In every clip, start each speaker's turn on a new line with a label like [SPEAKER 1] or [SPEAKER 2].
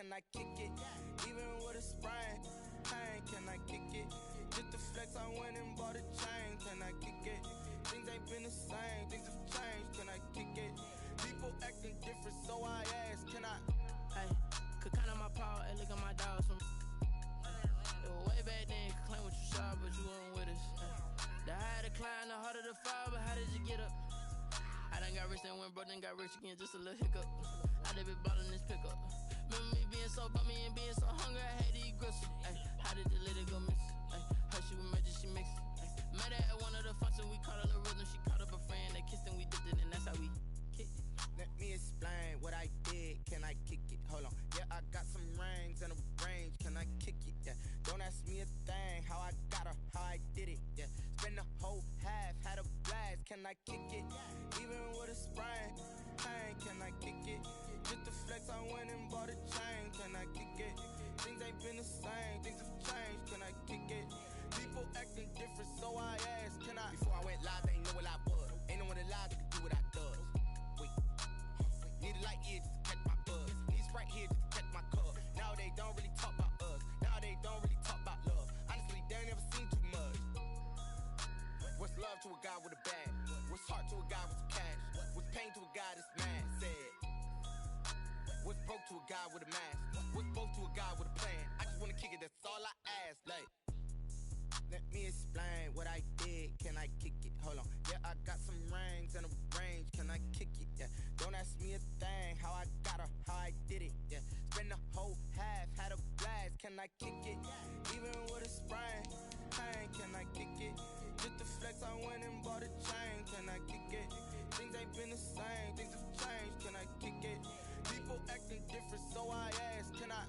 [SPEAKER 1] can I kick it? Even with a sprain, pain, can I kick it? Just the flex, I went and bought a chain, can I kick it? Things ain't been the same, things have changed, can I kick it? People acting different, so I ask, can I?
[SPEAKER 2] Hey, could count on my power, and look at my dogs from. It was way back then, could claim what you saw, but you weren't with us. The higher the climb, the harder the fall, but how did you get up? I done got rich and went broke, then got rich again, just a little hiccup. I done been ballin' this pickup. Remember me being so bummy and being so hungry, I had to eat gristle. Ay, how did the lady go miss? Ay, her she was magic, she mixed. Met her at one of the functions, we caught a little rhythm. She caught up a friend, they kissed and we dipped it, and that's how we kicked it.
[SPEAKER 1] Let me explain what I did, can I kick it? Hold on, yeah, I got some rings and a range, can I kick it? Yeah, don't ask me a thing, how I got her, how I did it, yeah. Spend the whole half, had a blast, can I kick it? Even with a sprain, pain, can I kick it? Just the flex, I went and bought a chain, can I kick it? Things ain't been the same, things have changed, can I kick it? People acting different, so I ask, can I? Before I went live, they ain't know what I was. Ain't no one alive that could do what I does. Wait, need a light here just to catch my buzz. Need Sprite here just to catch my cup. Now they don't really talk about us. Now they don't really talk about love. Honestly, they ain't never seen too much. What's love to a guy with a bag? What's heart to a guy with some cash? What's pain to a guy that's mad? Said. What's broke to a guy with a mask? What's both to a guy with a plan? I just wanna kick it, that's all I ask. Like, let me explain what I did, can I kick it? Hold on, yeah, I got some rings and a range, can I kick it? Yeah, don't ask me a thing, how I got her, how I did it? Yeah, spend the whole half, had a blast, can I kick it? Even with a sprain, pain, can I kick it? Just the flex, I went and bought a chain, can I kick it? Things ain't been the same, things have changed, can I kick it? People acting different, so I ask, can I?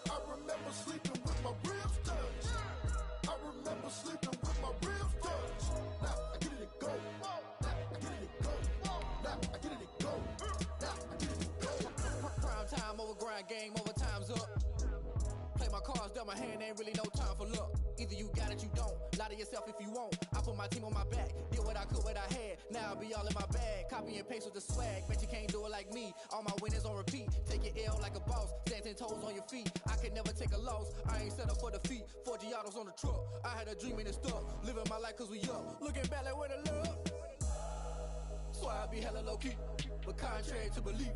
[SPEAKER 3] I remember sleeping with my ribs touched. I remember sleeping with my ribs touched. Now I get it to go. Now I get it to go. Now I get it to go. Now I get it to go.
[SPEAKER 4] Prime time over grind game, over time's up. Play my cards, dealt my hand, ain't really no time for luck. Either you got it, you don't. Lie to yourself if you won't. I put my team on my back, did what I could, what I had. Now I'll be all in my bag, copy and paste with the swag. Bet you can't do it like me. All my winners on repeat. Take your L like a boss, stand 10 toes on your feet. I can never take a loss. I ain't set up for defeat. 4 Giottos on the truck. I had a dream and it stuck. Living my life cause we up. Looking back like where the love. So I be hella low key, but contrary to belief,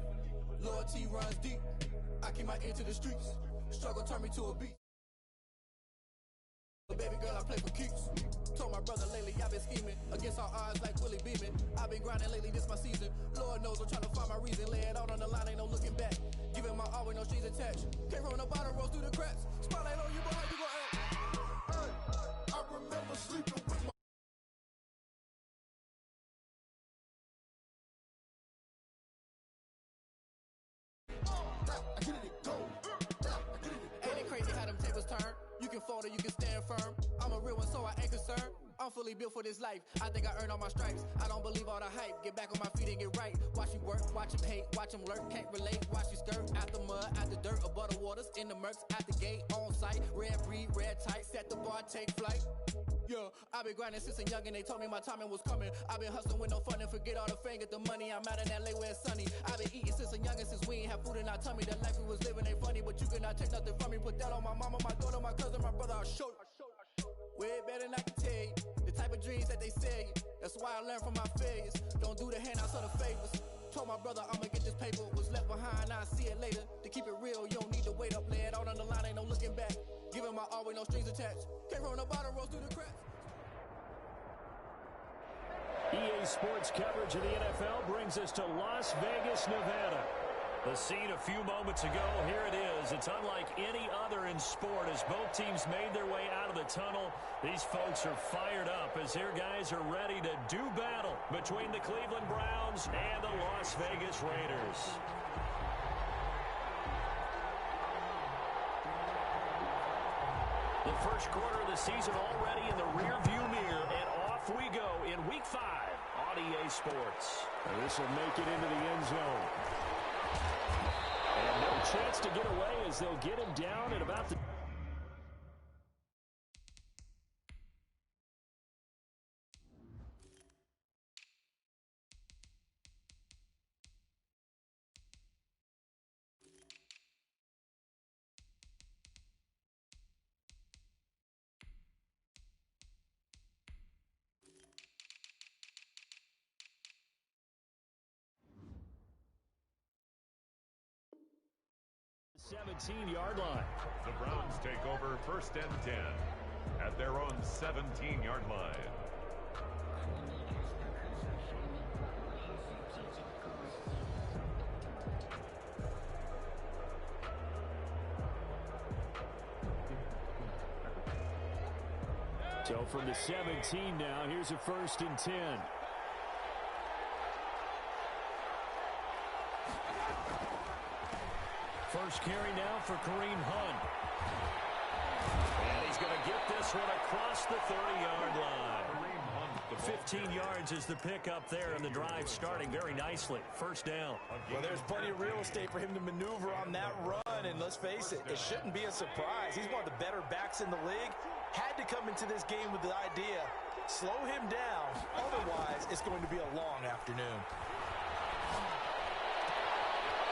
[SPEAKER 4] loyalty runs deep. I keep my ear to the streets. Struggle turn me to a beat. Baby girl, I play for keeps. Told my brother lately I've been scheming against all odds like Willie Beeman. I've been grinding lately, this my season. Lord knows I'm trying to find my reason. Lay it out on the line, ain't no looking back. Giving my all with no strings attached. Came from the bottom, rose through the cracks. Spotlight on you, boy, how you gon' act?
[SPEAKER 3] I remember sleeping with my now I get it to go. Now I get it to go.
[SPEAKER 4] Ain't it crazy how them tables turn? You can fold or you can stand firm. I'm a real one, so I ain't concerned. I'm fully built for this life. I think I earned all my stripes. I don't believe all the hype. Get back on my feet and get right. Watch you work, watch him hate, watch him lurk. Can't relate, watch you skirt. Out the mud, out the dirt, above the waters, in the murks, out the gate, on site. Red breed, red tight, set the bar, take flight. Yeah, I've been grinding since a young and they told me my timing was coming. I've been hustling with no fun and forget all the fame, get the money. I'm out in LA where it's sunny. I've been eating since a young and since we ain't have food in our tummy. The life we was living ain't funny, but you cannot take nothing from me. Put that on my mama, my daughter, my cousin, my brother, I'll show you. Way better than I can tell you. The type of dreams that they sell you. That's why I learned from my failures. Don't do the handouts or the favors. Told my brother I'ma get this paper. Was left behind, I'll see it later. To keep it real, you don't need to wait up. Lay it out on the line, ain't no looking back. Giving my all with no strings attached. Came from the bottom, rose through the cracks.
[SPEAKER 5] EA Sports coverage of the NFL brings us to Las Vegas, Nevada. The scene a few moments ago, here it is. It's unlike any other in sport as both teams made their way out of the tunnel. These folks are fired up as their guys are ready to do battle between the Cleveland Browns and the Las Vegas Raiders. first quarter of the season already in the rearview mirror, and off we go in Week 5 on EA Sports.
[SPEAKER 6] And this will make it into the end zone. And no chance to get away as they'll get him down at about the... ...17-yard line.
[SPEAKER 7] The Browns take over 1st and 10 at their own 17-yard line.
[SPEAKER 6] So from the 17 now, here's a 1st and 10.
[SPEAKER 5] First carry now for Kareem Hunt. And he's going to get this one across the 30-yard line. 15 yards is the pickup there, and the drive starting very nicely. First down.
[SPEAKER 8] Well, there's plenty of real estate for him to maneuver on that run, and let's face it, it shouldn't be a surprise. He's one of the better backs in the league. Had to come into this game with the idea, slow him down, otherwise it's going to be a long afternoon.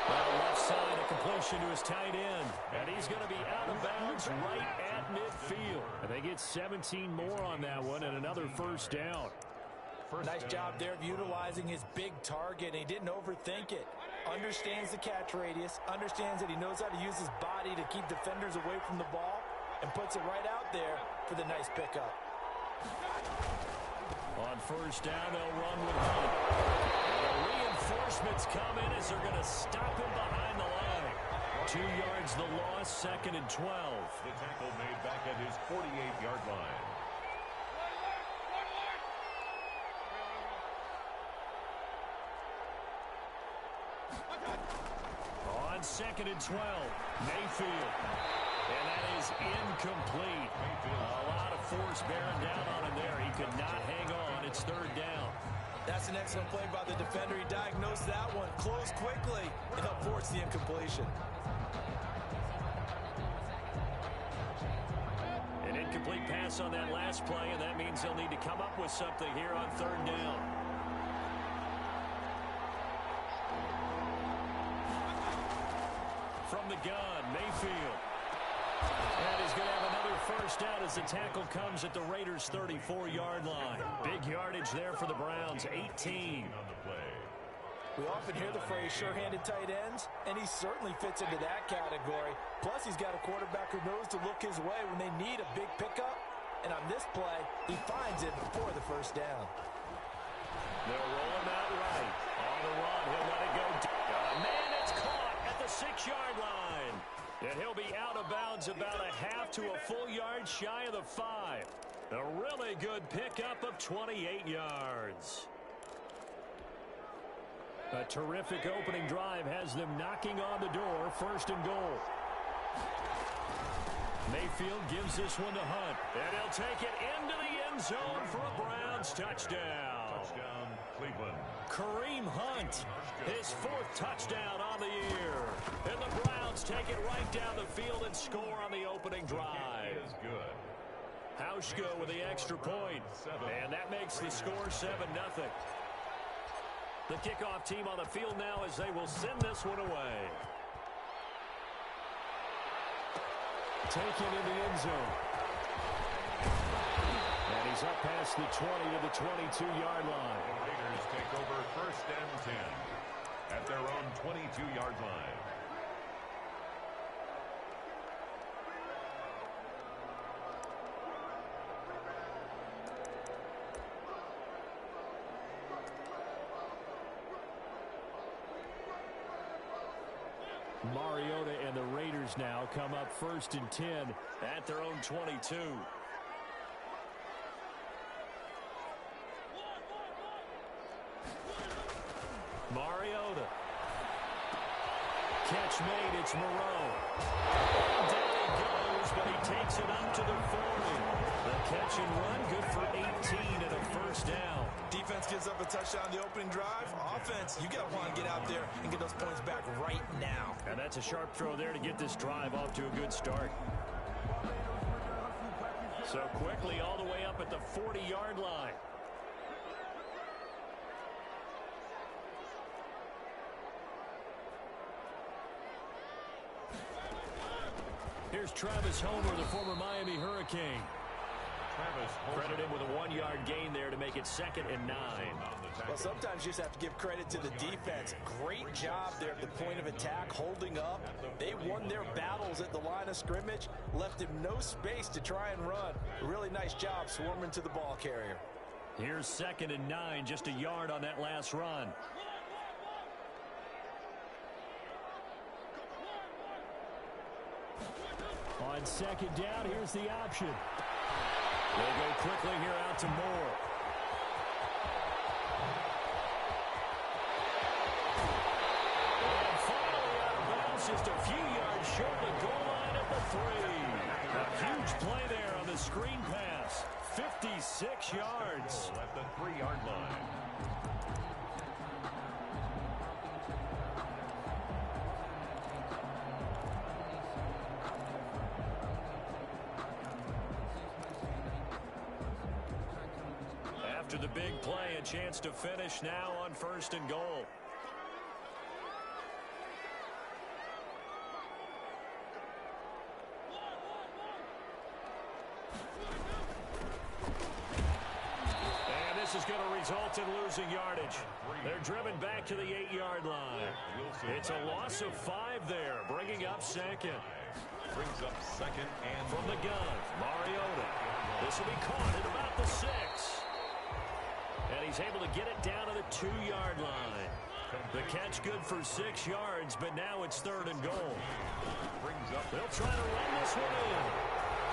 [SPEAKER 5] Well, left side, a completion to his tight end. And he's going to be out of bounds right at midfield.
[SPEAKER 6] And they get 17 more on that one and another first down.
[SPEAKER 8] Nice job there of utilizing his big target. He didn't overthink it. Understands the catch radius. Understands that he knows how to use his body to keep defenders away from the ball. And puts it right out there for the nice pickup.
[SPEAKER 5] On first down, they'll run with Hunt. The reinforcements come in as they're going to stop him behind the line. 2 yards the loss, 2nd and 12.
[SPEAKER 7] The tackle made back at his 48-yard line.
[SPEAKER 5] On 2nd and 12, Mayfield. And that is incomplete. A lot of force bearing down on him there. He could not hang on. It's 3rd down.
[SPEAKER 8] That's an excellent play by the defender. He diagnosed that one, closed quickly, and helped force the incompletion.
[SPEAKER 5] An incomplete pass on that last play, and that means they'll need to come up with something here on 3rd down. From the gun, Mayfield. And he's going to have another first down as the tackle comes at the Raiders' 34-yard line. Big yardage there for the Browns, 18 on the play.
[SPEAKER 8] We often hear the phrase sure-handed tight ends, and he certainly fits into that category. Plus, he's got a quarterback who knows to look his way when they need a big pickup. And on this play, he finds it before the first down.
[SPEAKER 5] They'll roll him out right. On the run, he'll let it go. Man, it's caught at the 6-yard line. And he'll be out of bounds about a half to a full yard shy of the 5. A really good pickup of 28 yards. A terrific opening drive has them knocking on the door. 1st and goal. Mayfield gives this one to Hunt. And he'll take it into the end zone for a Browns touchdown.
[SPEAKER 7] Touchdown, Cleveland.
[SPEAKER 5] Kareem Hunt, his 4th touchdown on the year. And the Browns take it right down the field and score on the opening drive.
[SPEAKER 7] It is good.
[SPEAKER 5] Hauschka with the extra point. And that makes the score 7-0. The kickoff team on the field now as they will send this one away.
[SPEAKER 6] Taken in the end zone. And he's up past the 20 to the 22-yard line.
[SPEAKER 7] The Raiders take over 1st and 10 at their own 22-yard line.
[SPEAKER 6] Mariota and the Raiders now come up 1st and 10
[SPEAKER 5] at their own 22. Mariota. Catch made, it's Moreau. Down he goes but he takes it up to the 40. The catch and run, good for 18 and a first down.
[SPEAKER 8] Defense gives up a touchdown the opening drive. Offense, you got to want to get out there and get those points back right now.
[SPEAKER 5] And that's a sharp throw there to get this drive off to a good start. So quickly all the way up at the 40-yard line. Here's Travis Homer, the former Miami Hurricane. Credited with a 1-yard gain there to make it 2nd and 9.
[SPEAKER 8] Well, sometimes you just have to give credit to the defense. Great job there at the point of attack, holding up. They won their battles at the line of scrimmage, left him no space to try and run. Really nice job swarming to the ball carrier.
[SPEAKER 5] Here's 2nd and 9, just a yard on that last run.
[SPEAKER 6] On 2nd down, here's the option.
[SPEAKER 5] They'll go quickly here out to Moore. And finally out of bounds, just a few yards short of the goal line at the 3. A huge play there on the screen pass. 56 yards.
[SPEAKER 7] At the 3-yard line.
[SPEAKER 5] After the big play, a chance to finish now on 1st and goal. And this is going to result in losing yardage. They're driven back to the 8-yard line. It's a loss of 5 there, bringing up 2nd.
[SPEAKER 7] Brings up 2nd and
[SPEAKER 5] from the gun, Mariota. This will be caught at about the 6. And he's able to get it down to the 2-yard line. The catch good for 6 yards, but now it's 3rd and goal. They'll try to run this one in.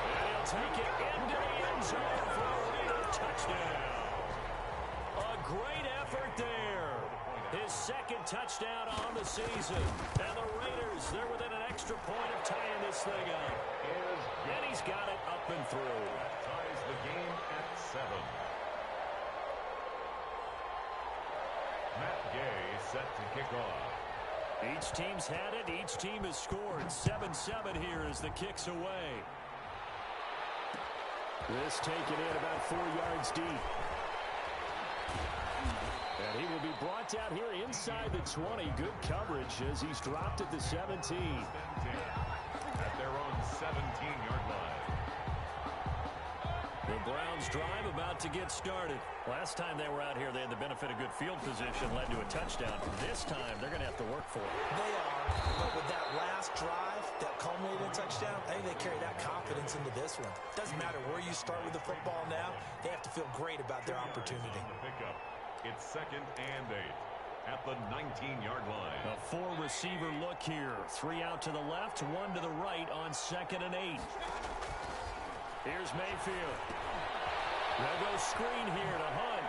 [SPEAKER 5] And he'll take it into the end zone for a Raider touchdown. A great effort there. His 2nd touchdown on the season. And the Raiders, they're within an extra point of tying this thing up. And he's got it up and through.
[SPEAKER 7] Ties the game at 7. Matt Gay set to kick off.
[SPEAKER 5] Each team's had it. Each team has scored. 7-7 here as the kick's away.
[SPEAKER 6] This taken in about 4 yards deep. And he will be brought down here inside the 20. Good coverage as he's dropped at the 17.
[SPEAKER 7] At their own 17-yard line.
[SPEAKER 5] The Browns drive about to get started. Last time they were out here, they had the benefit of good field position, led to a touchdown. This time, they're going to have to work for it.
[SPEAKER 8] They are, but with that last drive that culminated in touchdown, I think they carry that confidence into this one. Doesn't matter where you start with the football now, they have to feel great about their opportunity.
[SPEAKER 7] It's 2nd and 8 at the 19-yard line.
[SPEAKER 5] A 4-receiver look here. 3 out to the left, 1 to the right on 2nd and 8. Here's Mayfield. They'll go screen here to Hunt.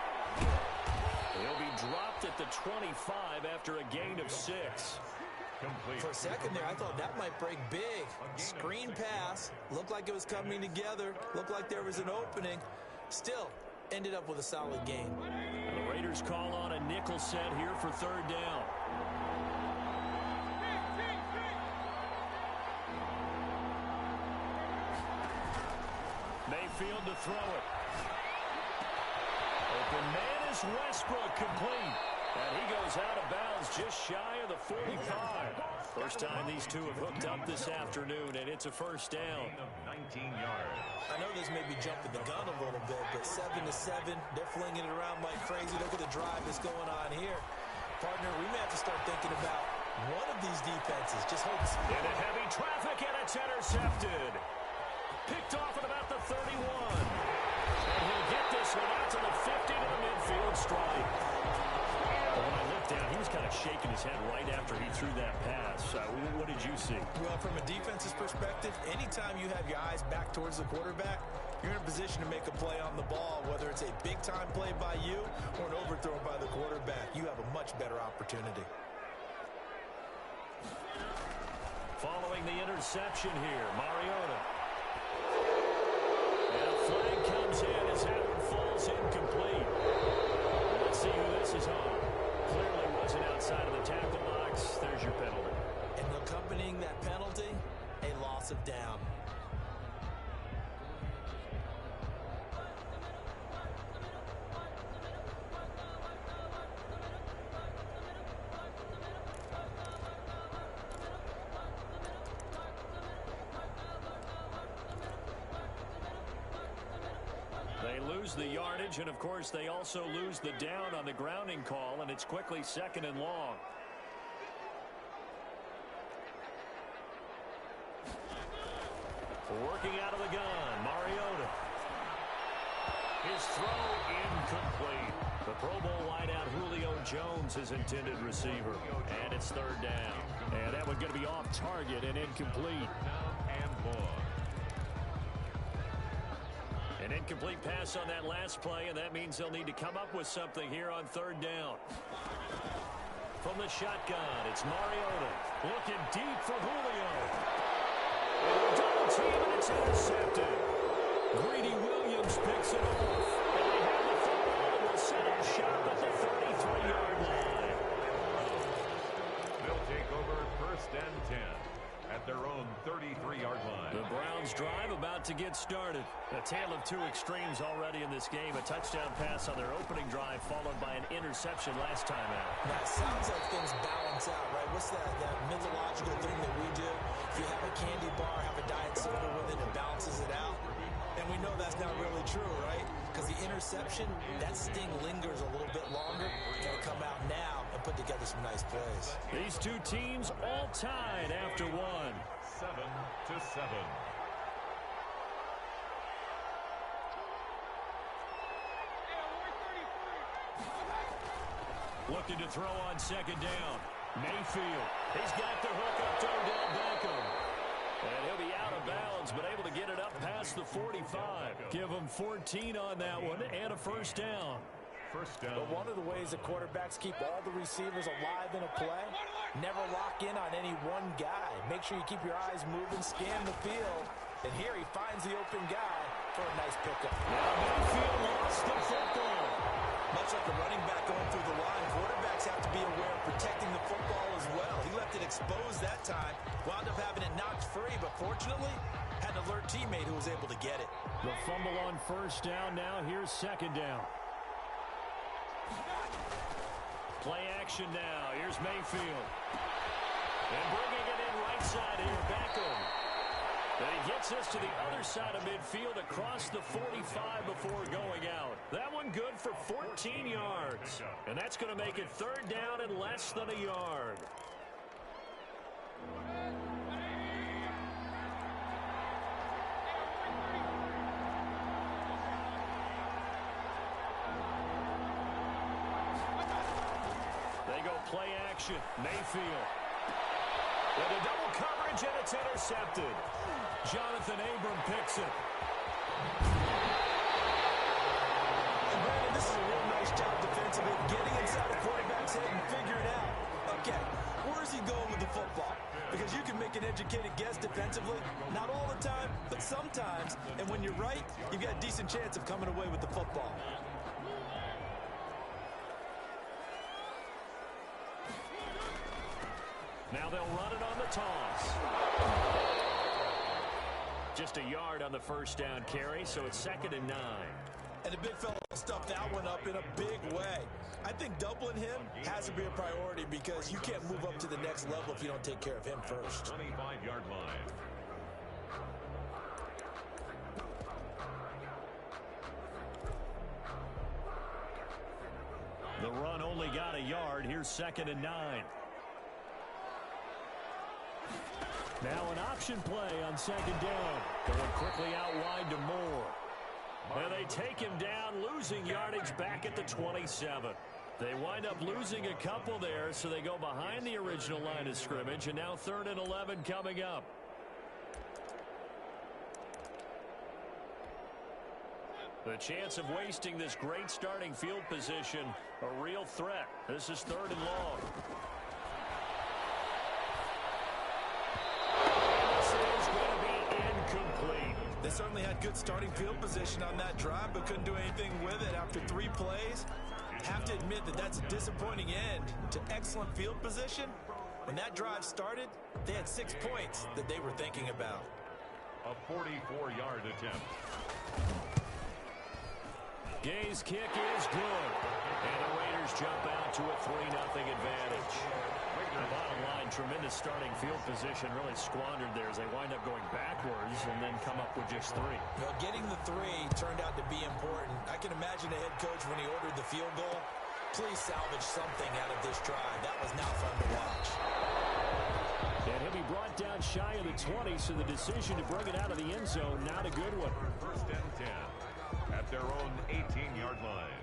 [SPEAKER 5] He'll be dropped at the 25 after a gain of 6.
[SPEAKER 7] Complete.
[SPEAKER 8] For a second there, I thought that might break big. Screen pass. Looked like it was coming together. Looked like there was an opening. Still, ended up with a solid game.
[SPEAKER 5] The Raiders call on a nickel set here for 3rd down. Mayfield to throw it. Open man is Westbrook, complete. And he goes out of bounds just shy of the 45. First time these two have hooked up this afternoon, and it's a 1st down.
[SPEAKER 7] 19 yards.
[SPEAKER 8] I know this may be jumping the gun a little bit, but 7-7, they're flinging it around like crazy. Look at the drive that's going on here. Partner, we may have to start thinking about one of these defenses. Just hold this.
[SPEAKER 5] Into heavy traffic, and it's intercepted. Picked off at about the 31. And he'll get this one out to the 50 to the midfield stripe. But when I looked down, he was kind of shaking his head right after he threw that pass. What did you see?
[SPEAKER 8] Well, from a defense's perspective, anytime you have your eyes back towards the quarterback, you're in a position to make a play on the ball, whether it's a big-time play by you or an overthrow by the quarterback. You have a much better opportunity.
[SPEAKER 5] Following the interception here, Mariota. comes in as that one falls incomplete. Let's see who this is on. Clearly wasn't outside of the tackle box. There's your penalty.
[SPEAKER 8] And accompanying that penalty, a loss of down.
[SPEAKER 5] They lose the yardage, and of course they also lose the down on the grounding call, and it's quickly 2nd and long. Working out of the gun, Mariota. His throw incomplete. The Pro Bowl wideout Julio Jones, his intended receiver. And it's 3rd down. And that one's going to be off target and incomplete. An incomplete pass on that last play, and that means they'll need to come up with something here on 3rd down. From the shotgun, it's Mariota. Looking deep for Julio. Double team, and it's intercepted. Greedy Williams picks it off. And they have the football and will set up shop at the 33-yard line.
[SPEAKER 7] They'll take over 1st and 10 at their own 33-yard line.
[SPEAKER 5] The Browns drive about to get started. A tale of two extremes already in this game. A touchdown pass on their opening drive followed by an interception last time out.
[SPEAKER 8] That sounds like things balance out, right? What's that mythological thing that we do? If you have a candy bar, have a diet soda with it, it balances it out. And we know that's not really true, right? Because the interception, that sting lingers a little bit longer. Got to come out now and put together some nice plays.
[SPEAKER 5] These two teams all tied after one.
[SPEAKER 7] 7-7.
[SPEAKER 5] Looking to throw on 2nd down. Mayfield. He's got the hook up to Odell Beckham. And he'll be out of bounds, but able to get it up past the 45. Give him 14 on that one and a 1st down.
[SPEAKER 8] But one of the ways that quarterbacks keep all the receivers alive in a play, never lock in on any one guy. Make sure you keep your eyes moving, scan the field. And here he finds the open guy for a nice pickup.
[SPEAKER 5] Now Mayfield lost the football.
[SPEAKER 8] Much like a running back going through the line, quarterbacks have to be aware of protecting the football as well. He left it exposed that time, wound up having it knocked free, but fortunately, had an alert teammate who was able to get it.
[SPEAKER 5] The fumble on 1st down. Now here's 2nd down. Play action now. Here's Mayfield. And bringing it in right side here, Beckham. And he gets us to the other side of midfield across the 45 before going out. That one good for 14 yards. And that's going to make it 3rd down and less than a yard. They go play action. Mayfield. With a double coverage, and it's intercepted. Jonathan Abram picks it.
[SPEAKER 8] And Brandon, this is a real nice job defensively, getting inside the quarterback's head and figuring out, okay, where's he going with the football? Because you can make an educated guess defensively, not all the time, but sometimes. And when you're right, you've got a decent chance of coming away with the football.
[SPEAKER 5] Now they'll run it on the toss. Just a yard on the 1st down carry, so it's 2nd and 9.
[SPEAKER 8] And the big fella stuffed that one up in a big way. I think doubling him has to be a priority because you can't move up to the next level if you don't take care of him first.
[SPEAKER 7] 25-yard line.
[SPEAKER 5] The run only got a yard. Here's 2nd and 9. Now an option play on 2nd down. Going quickly out wide to Moore. And they take him down, losing yardage back at the 27. They wind up losing a couple there, so they go behind the original line of scrimmage, and now 3rd and 11 coming up. The chance of wasting this great starting field position, a real threat. This is 3rd and long. This is going to be incomplete.
[SPEAKER 8] They certainly had good starting field position on that drive, but couldn't do anything with it after 3 plays. Have to admit that that's a disappointing end to excellent field position. When that drive started, they had 6 points that they were thinking about.
[SPEAKER 7] A 44-yard attempt.
[SPEAKER 5] Gay's kick is good. And the Raiders jump out to a 3-0 advantage. The bottom line, tremendous starting field position, really squandered there as they wind up going backwards and then come up with just 3.
[SPEAKER 8] Well, getting the 3 turned out to be important. I can imagine the head coach when he ordered the field goal. Please salvage something out of this drive. That was not fun to watch.
[SPEAKER 5] And he'll be brought down shy of the 20, so the decision to bring it out of the end zone, not a good one.
[SPEAKER 7] First and 10 at their own 18-yard line.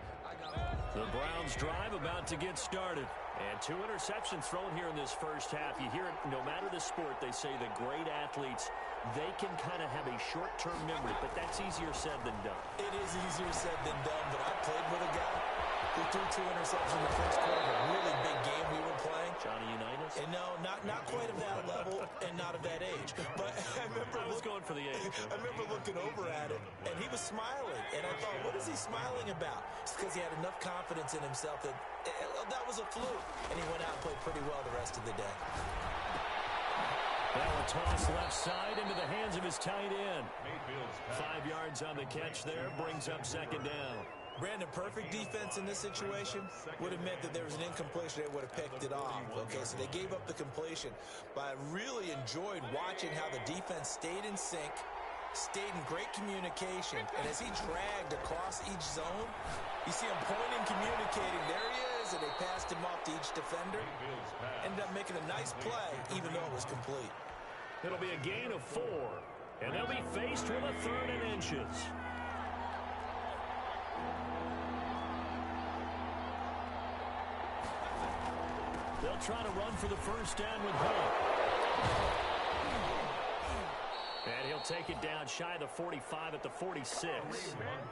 [SPEAKER 5] The Browns drive about to get started. And 2 interceptions thrown here in this first half. You hear it, no matter the sport, they say the great athletes, they can kind of have a short-term memory, but that's easier said than done.
[SPEAKER 8] It is easier said than done, but I played with a guy who threw 2 interceptions in the first quarter of a really big game we were playing.
[SPEAKER 5] Johnny Unitas?
[SPEAKER 8] And no, not quite of that level and not of that age. But I
[SPEAKER 5] was going for the age.
[SPEAKER 8] I remember looking over at him, and he was smiling. And I thought, what is he smiling about? It's because he had enough confidence in himself that that was a fluke. And he went out and played pretty well the rest of the day.
[SPEAKER 5] Now a toss left side into the hands of his tight end. 5 yards on the catch there, brings up 2nd down.
[SPEAKER 8] Brandon, perfect defense in this situation would have meant that there was an incompletion. They would have picked it off. Okay, so they gave up the completion. But I really enjoyed watching how the defense stayed in sync, stayed in great communication. And as he dragged across each zone, you see him pointing, communicating. There he is, and they passed him off to each defender. Ended up making a nice play, even though it was complete.
[SPEAKER 5] It'll be a gain of 4, and they'll be faced with a 3rd and inches. They'll try to run for the first down with Hunt. And he'll take it down shy of the 45 at the 46.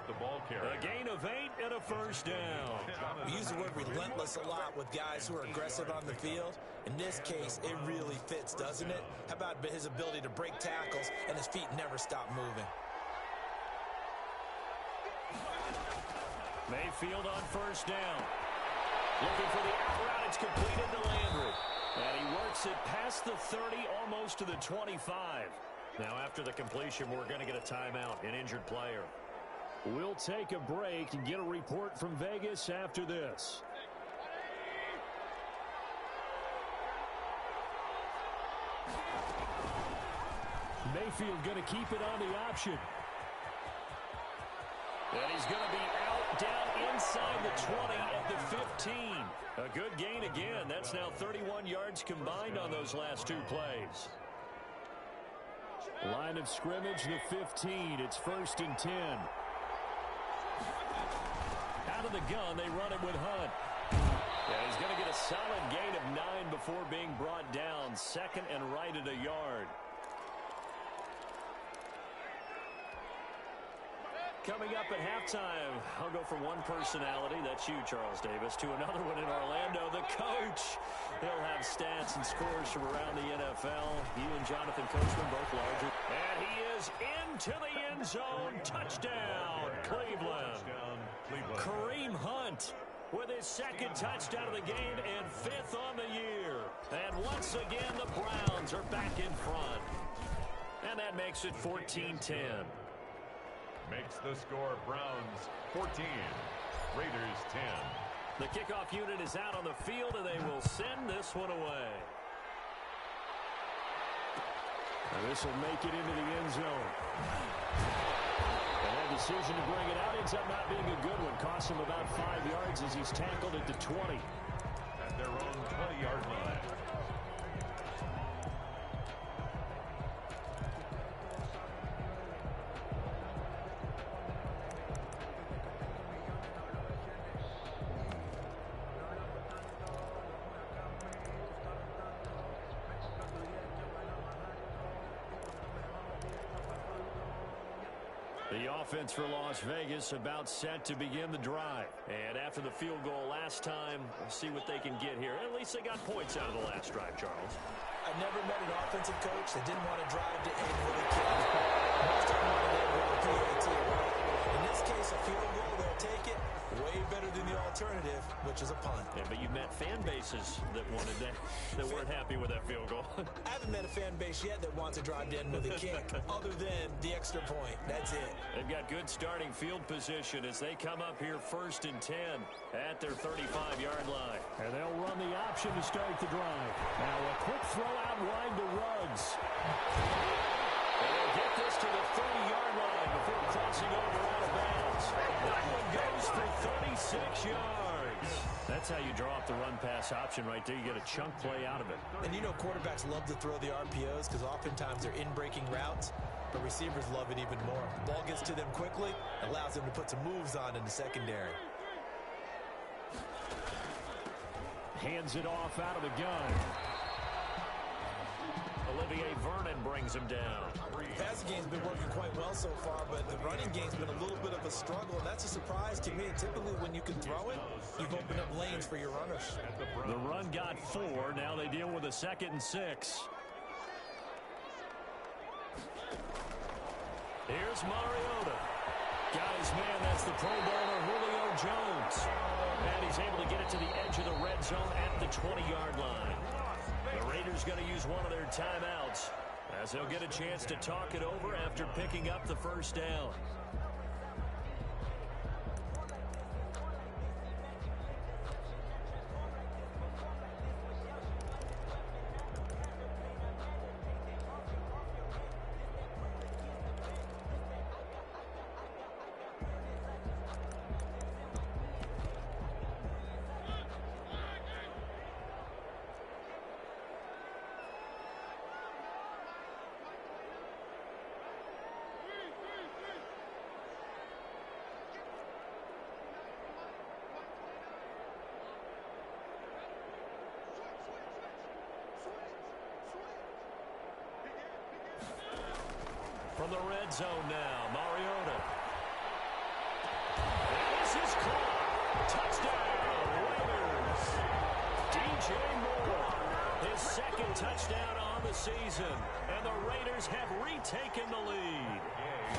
[SPEAKER 7] The ball carrier.
[SPEAKER 5] A gain of 8 and a first down.
[SPEAKER 8] We use the word relentless a lot with guys who are aggressive on the field. In this case, it really fits, doesn't it? How about his ability to break tackles and his feet never stop moving?
[SPEAKER 5] Mayfield on first down. Looking for the out route. It's completed to Landry. And he works it past the 30, almost to the 25. Now, after the completion, we're going to get a timeout, an injured player. We'll take a break and get a report from Vegas after this. Mayfield going to keep it on the option. And he's going to be out down inside the 20 at the 15. A good gain again. That's now 31 yards combined on those last 2 plays. Line of scrimmage, the 15. It's 1st and 10. Out of the gun, they run it with Hunt. And he's going to get a solid gain of 9 before being brought down. 2nd and right at a yard. Coming up at halftime, I'll go from one personality, that's you, Charles Davis, to another one in Orlando, the coach. He'll have stats and scores from around the NFL. He and Jonathan Coachman, both larger. And he is into the end zone. Touchdown, Cleveland. Kareem Hunt with his 2nd touchdown of the game and 5th on the year. And once again, the Browns are back in front. And that makes it 14-10.
[SPEAKER 7] Makes the score Browns 14, Raiders 10.
[SPEAKER 5] The kickoff unit is out on the field, and they will send this one away. And this will make it into the end zone. And that decision to bring it out ends up not being a good one. Costs him about 5 yards as he's tackled at the 20.
[SPEAKER 7] At their own 20-yard line.
[SPEAKER 5] The The offense for Las Vegas about set to begin the drive. And after the field goal last time, we'll see what they can get here. At least they got points out of the last drive, Charles.
[SPEAKER 8] I've never met an offensive coach that didn't want to drive to end with a kick. Most of them want to end with a PAT, right? In this case, a field goal, they'll take it. Way better than the alternative, which is a punt.
[SPEAKER 5] Yeah, but you've met fan bases that wanted that weren't happy with that field goal.
[SPEAKER 8] I haven't met a fan base yet that wants to drive to end with a kick, other than the extra point. That's it.
[SPEAKER 5] They've got good starting field position as they come up here 1st and 10 at their 35-yard line.
[SPEAKER 6] And they'll run the option to start the drive. Now a quick throw out wide to Ruggs.
[SPEAKER 5] And they'll get this to the 30-yard line before crossing over out of bounds. That one goes for 36 yards. That's how you draw up the run-pass option right there. You get a chunk play out of it.
[SPEAKER 8] And you know quarterbacks love to throw the RPOs because oftentimes they're in-breaking routes, but receivers love it even more. Ball gets to them quickly, allows them to put some moves on in the secondary.
[SPEAKER 6] Hands it off out of the gun.
[SPEAKER 5] Olivier Vernon brings him down.
[SPEAKER 8] The passing game's been working quite well so far, but the running game's been a little bit of a struggle, and that's a surprise to me. Typically, when you can throw it, you've opened up lanes for your runners.
[SPEAKER 5] The run got 4. Now they deal with a 2nd and 6. Here's Mariota. Got his man. That's the Pro Bowler Julio Jones. And he's able to get it to the edge of the red zone at the 20-yard line. The Raiders going to use one of their timeouts as they'll get a chance to talk it over after picking up the first down. From the red zone now, Mariota. That is his call. Touchdown, Raiders. DJ Moore, his 2nd touchdown on the season. And the Raiders have retaken the lead. And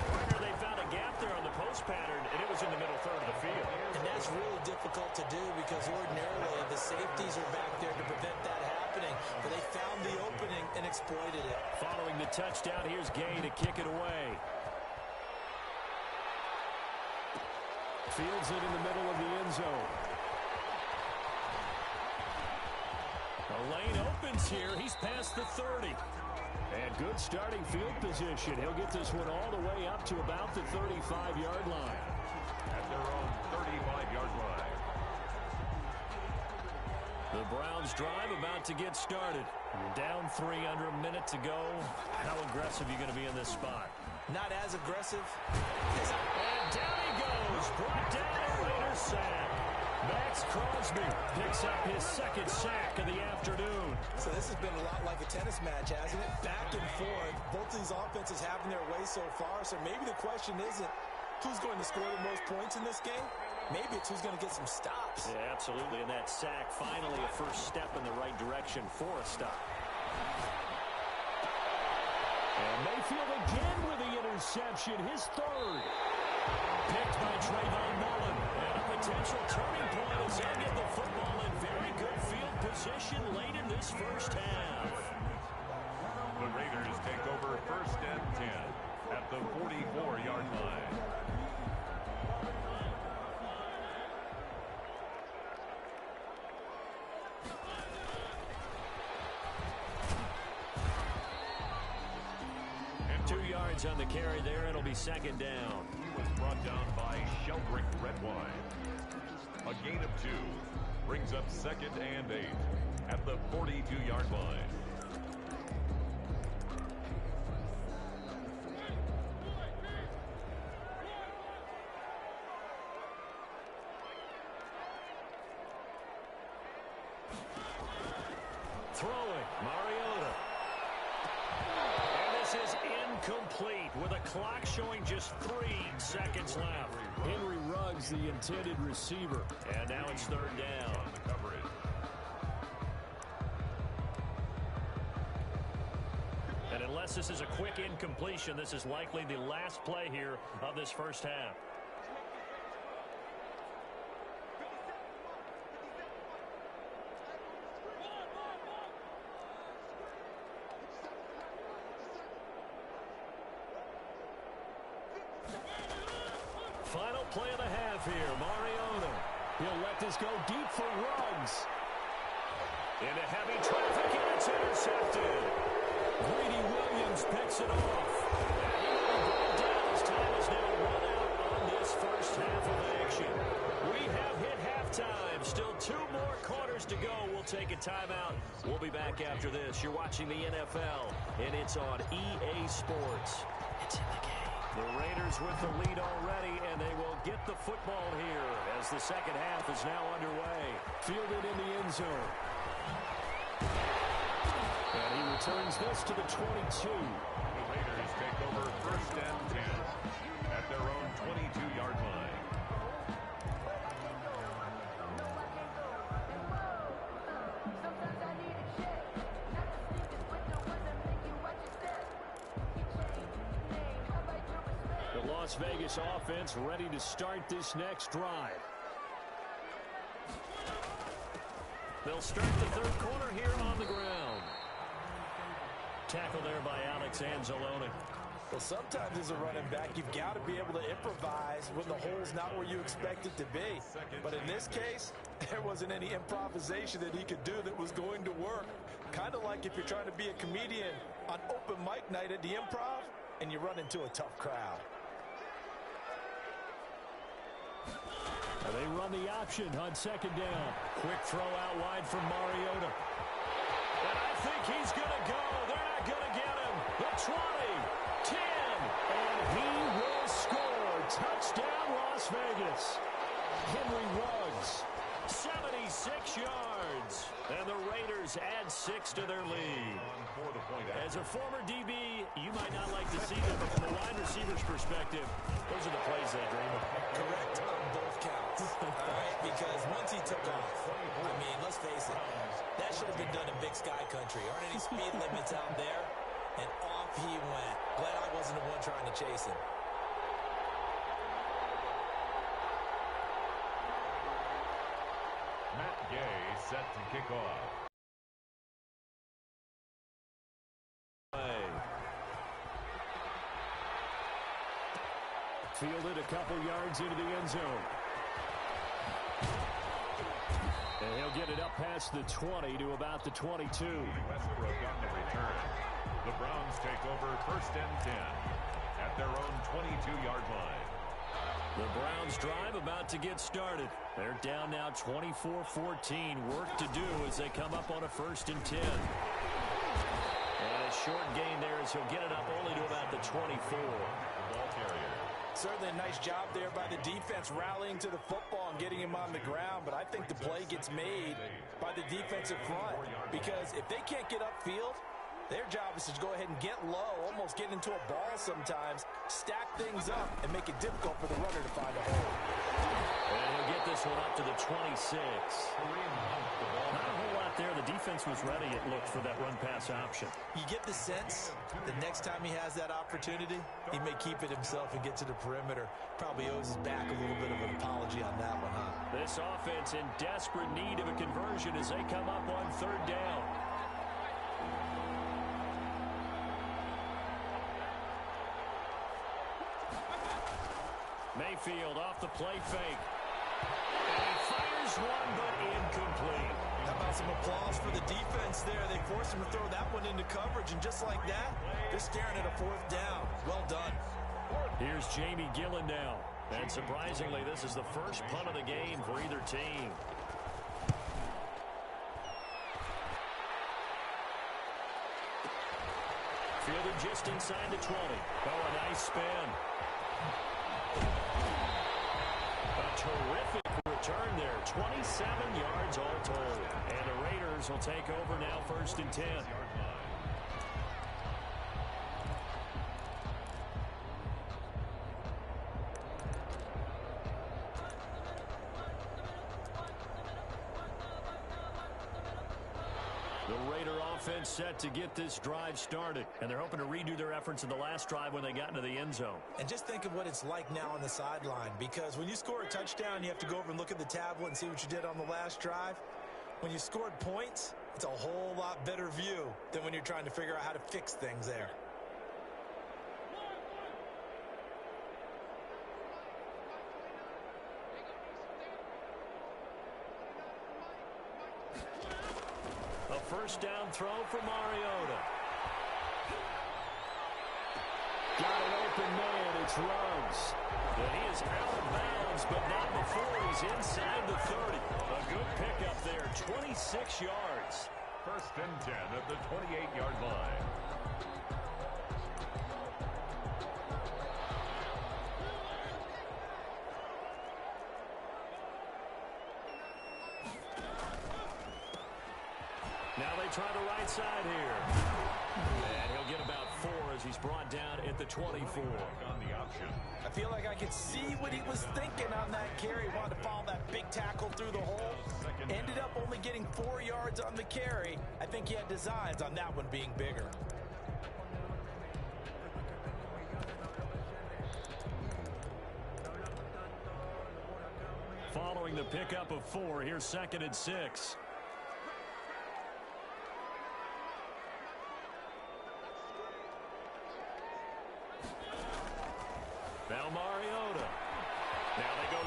[SPEAKER 5] partner, they found a gap there on the post pattern, and it was in the middle third of the field.
[SPEAKER 8] And that's really difficult to do because ordinarily the safeties are back there to prevent that happening. But they found the opening and exploited it.
[SPEAKER 5] Following the touchdown, here's Gay to kick it away.
[SPEAKER 6] Fields it in the middle of the end zone.
[SPEAKER 5] The lane opens here. He's past the 30.
[SPEAKER 6] And good starting field position. He'll get this one all the way up to about the 35-yard line.
[SPEAKER 7] At their own 35-yard line.
[SPEAKER 5] The Browns drive about to get started. Down 3 under a minute to go. How aggressive are you going to be in this spot?
[SPEAKER 8] Not as aggressive.
[SPEAKER 5] And down he goes. Brought down a Raiders sack. Max Crosby picks up his 2nd sack of the afternoon.
[SPEAKER 8] So this has been a lot like a tennis match, hasn't it? Back and forth. Both of these offenses having their way so far. So maybe the question isn't who's going to score the most points in this game. Maybe it's who's going to get some stops.
[SPEAKER 5] Yeah, absolutely. And that sack, finally a first step in the right direction for a stop.
[SPEAKER 6] And Mayfield again with the interception, his 3rd.
[SPEAKER 5] Picked by Trayvon Mullen. And a potential turning point as they get the football in very good field position late in this first half.
[SPEAKER 7] The Raiders take over 1st and 10 at the 44-yard line.
[SPEAKER 5] And 2 yards on the carry there. It'll be 2nd down.
[SPEAKER 7] He was brought down by Sheldrick Redwine. A gain of 2 brings up 2nd and 8 at the 42-yard line.
[SPEAKER 5] Throwing, Mariota. And this is Incomplete with a clock showing just 3 seconds left.
[SPEAKER 6] Henry Ruggs, the intended receiver.
[SPEAKER 5] And now it's third down.
[SPEAKER 7] On the coverage.
[SPEAKER 5] And unless this is a quick incompletion, this is likely the last play here of this first half. Final play of the half here, Mariota.
[SPEAKER 6] He'll let this go deep for Ruggs.
[SPEAKER 5] Into heavy traffic, and it's intercepted.
[SPEAKER 6] Greedy Williams picks it off.
[SPEAKER 5] And he will go down as time is now run out on this first half of action. We have hit halftime. Still 2 more quarters to go. We'll take a timeout. We'll be back after this. You're watching the NFL, and it's on EA Sports. It's in the game. The Raiders with the lead already, and they will get the football here as the second half is now underway.
[SPEAKER 6] Fielded in the end zone. And he returns this to the 22.
[SPEAKER 7] The Raiders take over first and 10 at their own 22-yard line.
[SPEAKER 6] The Las Vegas offense ready to start this next drive.
[SPEAKER 5] They'll start the third quarter here on the ground. Tackle there by Alex Anzalone.
[SPEAKER 8] Well, sometimes as a running back, you've got to be able to improvise when the hole's not where you expect it to be. But in this case, there wasn't any improvisation that he could do that was going to work. Kind of like if you're trying to be a comedian on open mic night at the Improv and you run into a tough crowd.
[SPEAKER 6] And they run the option on second down.
[SPEAKER 5] Quick throw out wide from Mariota. And I think he's going to go. They're not going to get him. The 20, 10.
[SPEAKER 6] And he will score. Touchdown, Las Vegas. Henry Ruggs.
[SPEAKER 5] 76 yards. And the Raiders add 6 to their lead. As a former DB, you might not like to see them, but from a wide receiver's perspective, those are the plays they dream of.
[SPEAKER 9] Correct on both counts. All right, because once he took off, I mean, let's face it, that should have been done in Big Sky Country. Aren't any speed limits out there? And off he went. Glad I wasn't the one trying to chase him.
[SPEAKER 7] Matt Gay set to kick off.
[SPEAKER 6] Fielded a couple yards into the end zone. And he'll get it up past the 20 to about the 22.
[SPEAKER 7] Westbrook on the return. The Browns take over first and 10 at their own 22-yard line.
[SPEAKER 5] The Browns drive about to get started. They're down now 24-14. Work to do as they come up on a first and 10. And a short gain there as he'll get it up only to about the 24.
[SPEAKER 7] Ball carrier.
[SPEAKER 8] Certainly a nice job there by the defense rallying to the football and getting him on the ground, but I think the play gets made by the defensive front because if they can't get upfield, their job is to go ahead and get low, almost get into a ball sometimes, stack things up, and make it difficult for the runner to find a hole.
[SPEAKER 5] And he'll get this one up to the 26. Not a whole lot there. The defense was ready, it looked, for that run-pass option.
[SPEAKER 9] You get the sense the next time he has that opportunity, he may keep it himself and get to the perimeter. Probably owes his back a little bit of an apology on that one, huh?
[SPEAKER 5] This offense in desperate need of a conversion as they come up on third down. Mayfield off the play fake. And he fires one, but incomplete.
[SPEAKER 9] How about some applause for the defense there? They forced him to throw that one into coverage, and just like that, they're staring at a fourth down. Well done.
[SPEAKER 5] Here's Jamie Gillen now. And surprisingly, this is the first punt of the game for either team. Fielded just inside the 20. Oh, a nice spin. A terrific return there. 27 yards all told. And the Raiders will take over now first and 10. The Raider offense set to get this drive started. And they're hoping to redo their efforts in the last drive when they got into the end zone.
[SPEAKER 9] And just think of what it's like now on the sideline. Because when you score a touchdown, you have to go over and look at the tablet and see what you did on the last drive. When you scored points, it's a whole lot better view than when you're trying to figure out how to fix things there.
[SPEAKER 5] A first down throw for Mariota. Got an open man. It's Ruggs. And he is out of bounds, but not before he's inside the 30. A good pickup there, 26 yards.
[SPEAKER 7] First and 10 at the 28-yard line.
[SPEAKER 5] Now they try the right side here. And he'll get about 4 as he's brought down at the 24.
[SPEAKER 7] On the option.
[SPEAKER 9] I feel like I could see what he was thinking on that carry. Wanted to follow that big tackle through the hole. Ended up only getting 4 yards on the carry. I think he had designs on that one being bigger.
[SPEAKER 5] Following the pickup of 4, here's 2nd and 6. Now Mariota. Now they go,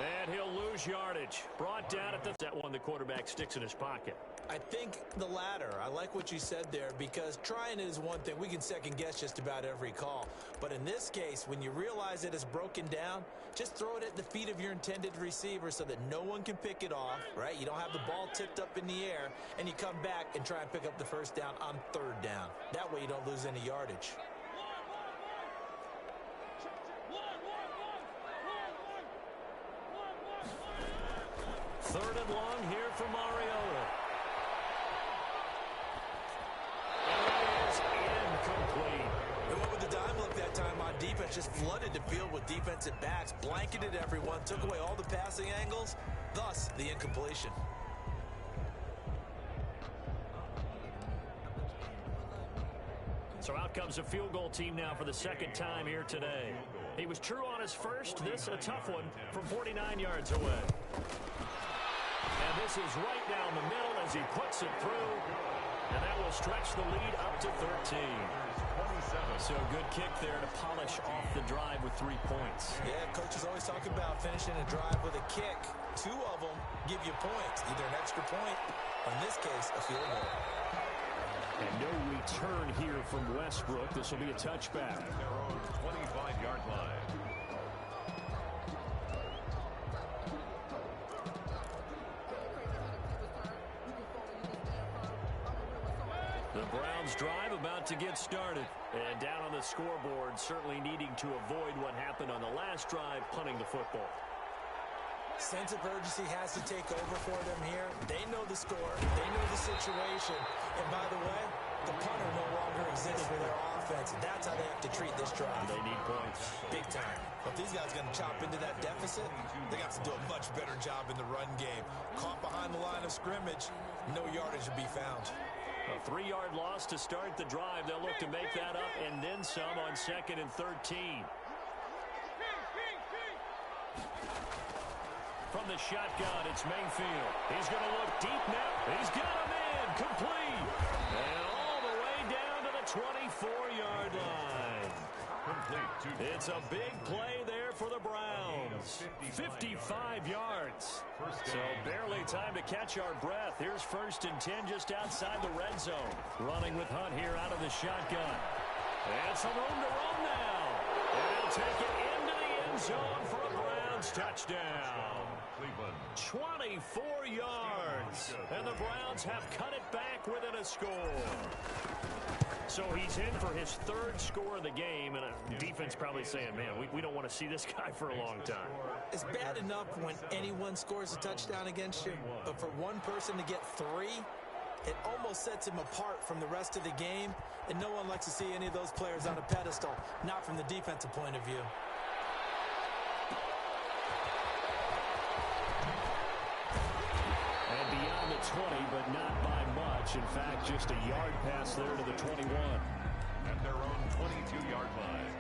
[SPEAKER 5] and he'll lose yardage. Brought down at that one, the quarterback sticks in his pocket.
[SPEAKER 9] I think the latter. I like what you said there, because trying it is one thing. We can second guess just about every call. But in this case, when you realize it is broken down, just throw it at the feet of your intended receiver so that no one can pick it off, right? You don't have the ball tipped up in the air, and you come back and try and pick up the first down on 3rd down. That way you don't lose any yardage.
[SPEAKER 5] Third and long here for Mariota. And that is incomplete.
[SPEAKER 9] They went with the dime look that time on defense. Just flooded the field with defensive backs. Blanketed everyone. Took away all the passing angles. Thus, the incompletion.
[SPEAKER 5] So out comes a field goal team now for the 2nd time here today. He was true on his first. This a tough one from 49 yards away. And this is right down the middle as he puts it through. And that will stretch the lead up to 13. So good kick there to polish off the drive with 3 points.
[SPEAKER 9] Yeah, coaches always talk about finishing a drive with a kick. 2 of them give you points, either an extra point, or in this case, a field goal.
[SPEAKER 5] And no return here from Westbrook. This will be a touchback.
[SPEAKER 7] Their own 25-yard line.
[SPEAKER 5] The Browns drive about to get started. And down on the scoreboard, certainly needing to avoid what happened on the last drive, punting the football.
[SPEAKER 9] Sense of urgency has to take over for them here. They know the score. They know the situation. And by the way, the punter no longer exists for their offense. That's how they have to treat this drive.
[SPEAKER 5] They need points.
[SPEAKER 9] Big time. If these guys are going to chop into that deficit, they got to do a much better job in the run game. Caught behind the line of scrimmage, no yardage to be found.
[SPEAKER 5] A 3-yard loss to start the drive. They'll look to make that up and then some on 2nd and 13. From the shotgun, it's Mayfield. He's going to look deep now. He's got him in. Complete. And all the way down to the 24-yard line. It's a big play there for the Browns. 55 yards. So barely time to catch our breath. Here's 1st and 10 just outside the red zone. Running with Hunt here out of the shotgun. And some room to run now. And they'll take it into the end zone for a Browns touchdown. 24 yards. And the Browns have cut it back within a score. So he's in for his 3rd score of the game, and a defense probably saying, man, we don't want to see this guy for a long time.
[SPEAKER 9] It's bad enough when anyone scores a touchdown against you, but for one person to get 3, it almost sets him apart from the rest of the game, and no one likes to see any of those players on a pedestal, not from the defensive point of view.
[SPEAKER 5] And beyond the 20, but not by much.
[SPEAKER 6] much. In fact, just a yard pass there to the 21.
[SPEAKER 7] At their own 22-yard line.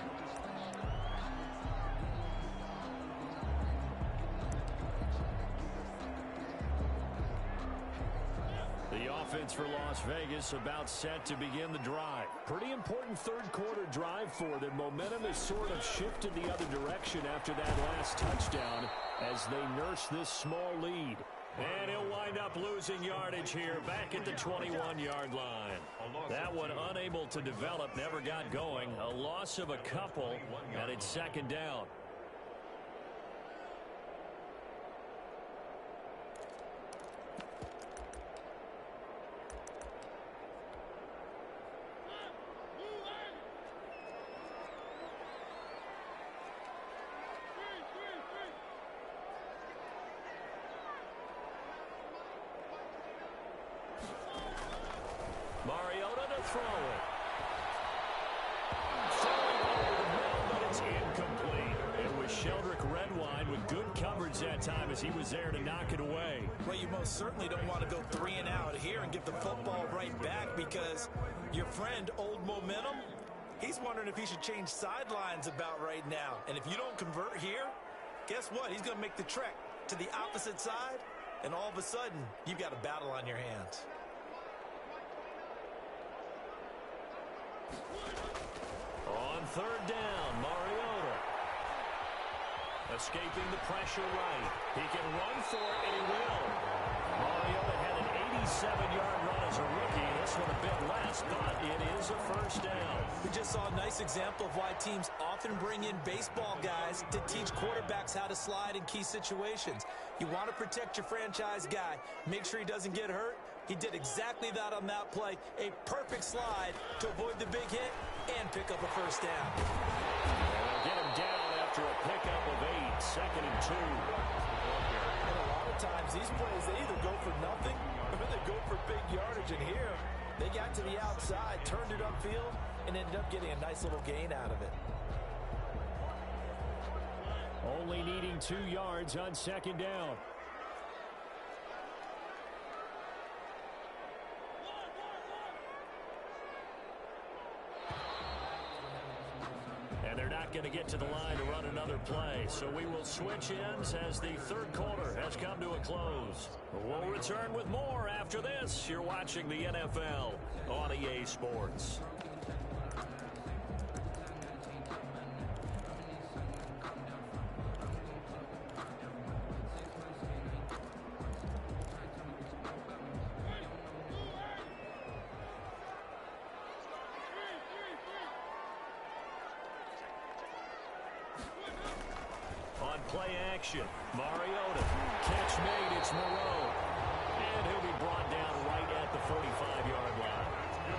[SPEAKER 6] The offense for Las Vegas about set to begin the drive. Pretty important third-quarter drive for them. Momentum has sort of shifted the other direction after that last touchdown as they nurse this small lead.
[SPEAKER 5] And he'll wind up losing yardage here back at the 21-yard line. That one unable to develop, never got going. A loss of a couple, and it's second down. Mariota to throw it. Throwing over the middle, but it's incomplete. It was Sheldrick Redwine with good coverage that time as he was there to knock it away.
[SPEAKER 8] Well, you most certainly don't want to go 3 and out here and give the football right back because your friend, Old Momentum, he's wondering if he should change sidelines about right now. And if you don't convert here, guess what? He's going to make the trek to the opposite side, and all of a sudden, you've got a battle on your hands.
[SPEAKER 5] On third down, Mariota. Escaping the pressure right. He can run for it, and he will. Mariota had an 87-yard run as a rookie. This one a bit less, but it is a first down.
[SPEAKER 8] We just saw a nice example of why teams often bring in baseball guys to teach quarterbacks how to slide in key situations. You want to protect your franchise guy. Make sure he doesn't get hurt. He did exactly that on that play. A perfect slide to avoid the big hit and pick up a first down.
[SPEAKER 5] They'll get him down after a pickup of 8, second and 2.
[SPEAKER 8] And a lot of times these plays, they either go for nothing or they go for big yardage. And here, they got to the outside, turned it upfield, and ended up getting a nice little gain out of it.
[SPEAKER 6] Only needing 2 yards on second down.
[SPEAKER 5] And they're not going to get to the line to run another play. So we will switch ends as the third quarter has come to a close. We'll return with more after this. You're watching the NFL on EA Sports. Play action. Mariota. Catch made. It's Moreau. And he'll be brought down right at the 45-yard line.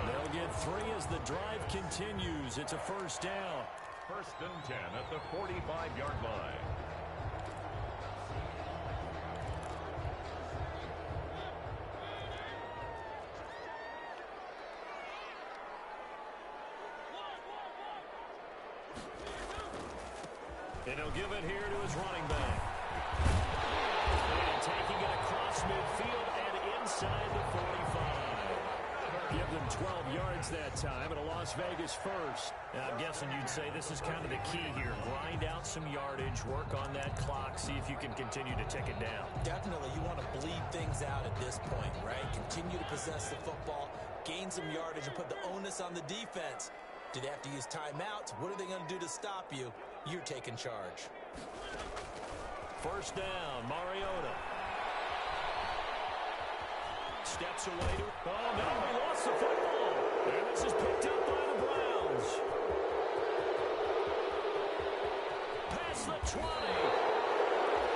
[SPEAKER 5] They'll get 3 as the drive continues. It's a first down.
[SPEAKER 7] First and 10 at the 45-yard line.
[SPEAKER 5] And he'll give it here to his running back. And taking it across midfield and inside the 45.
[SPEAKER 6] Give them 12 yards that time and a Las Vegas first.
[SPEAKER 5] I'm guessing you'd say this is kind of the key here. Grind out some yardage, work on that clock, see if you can continue to tick it down.
[SPEAKER 9] Definitely, you want to bleed things out at this point, right? Continue to possess the football, gain some yardage, and put the onus on the defense. Do they have to use timeouts? What are they going to do to stop you? You're taking charge.
[SPEAKER 5] First down, Mariota. Steps away to... Oh, no, he lost the football. And this is picked up by the Browns. Past the 20.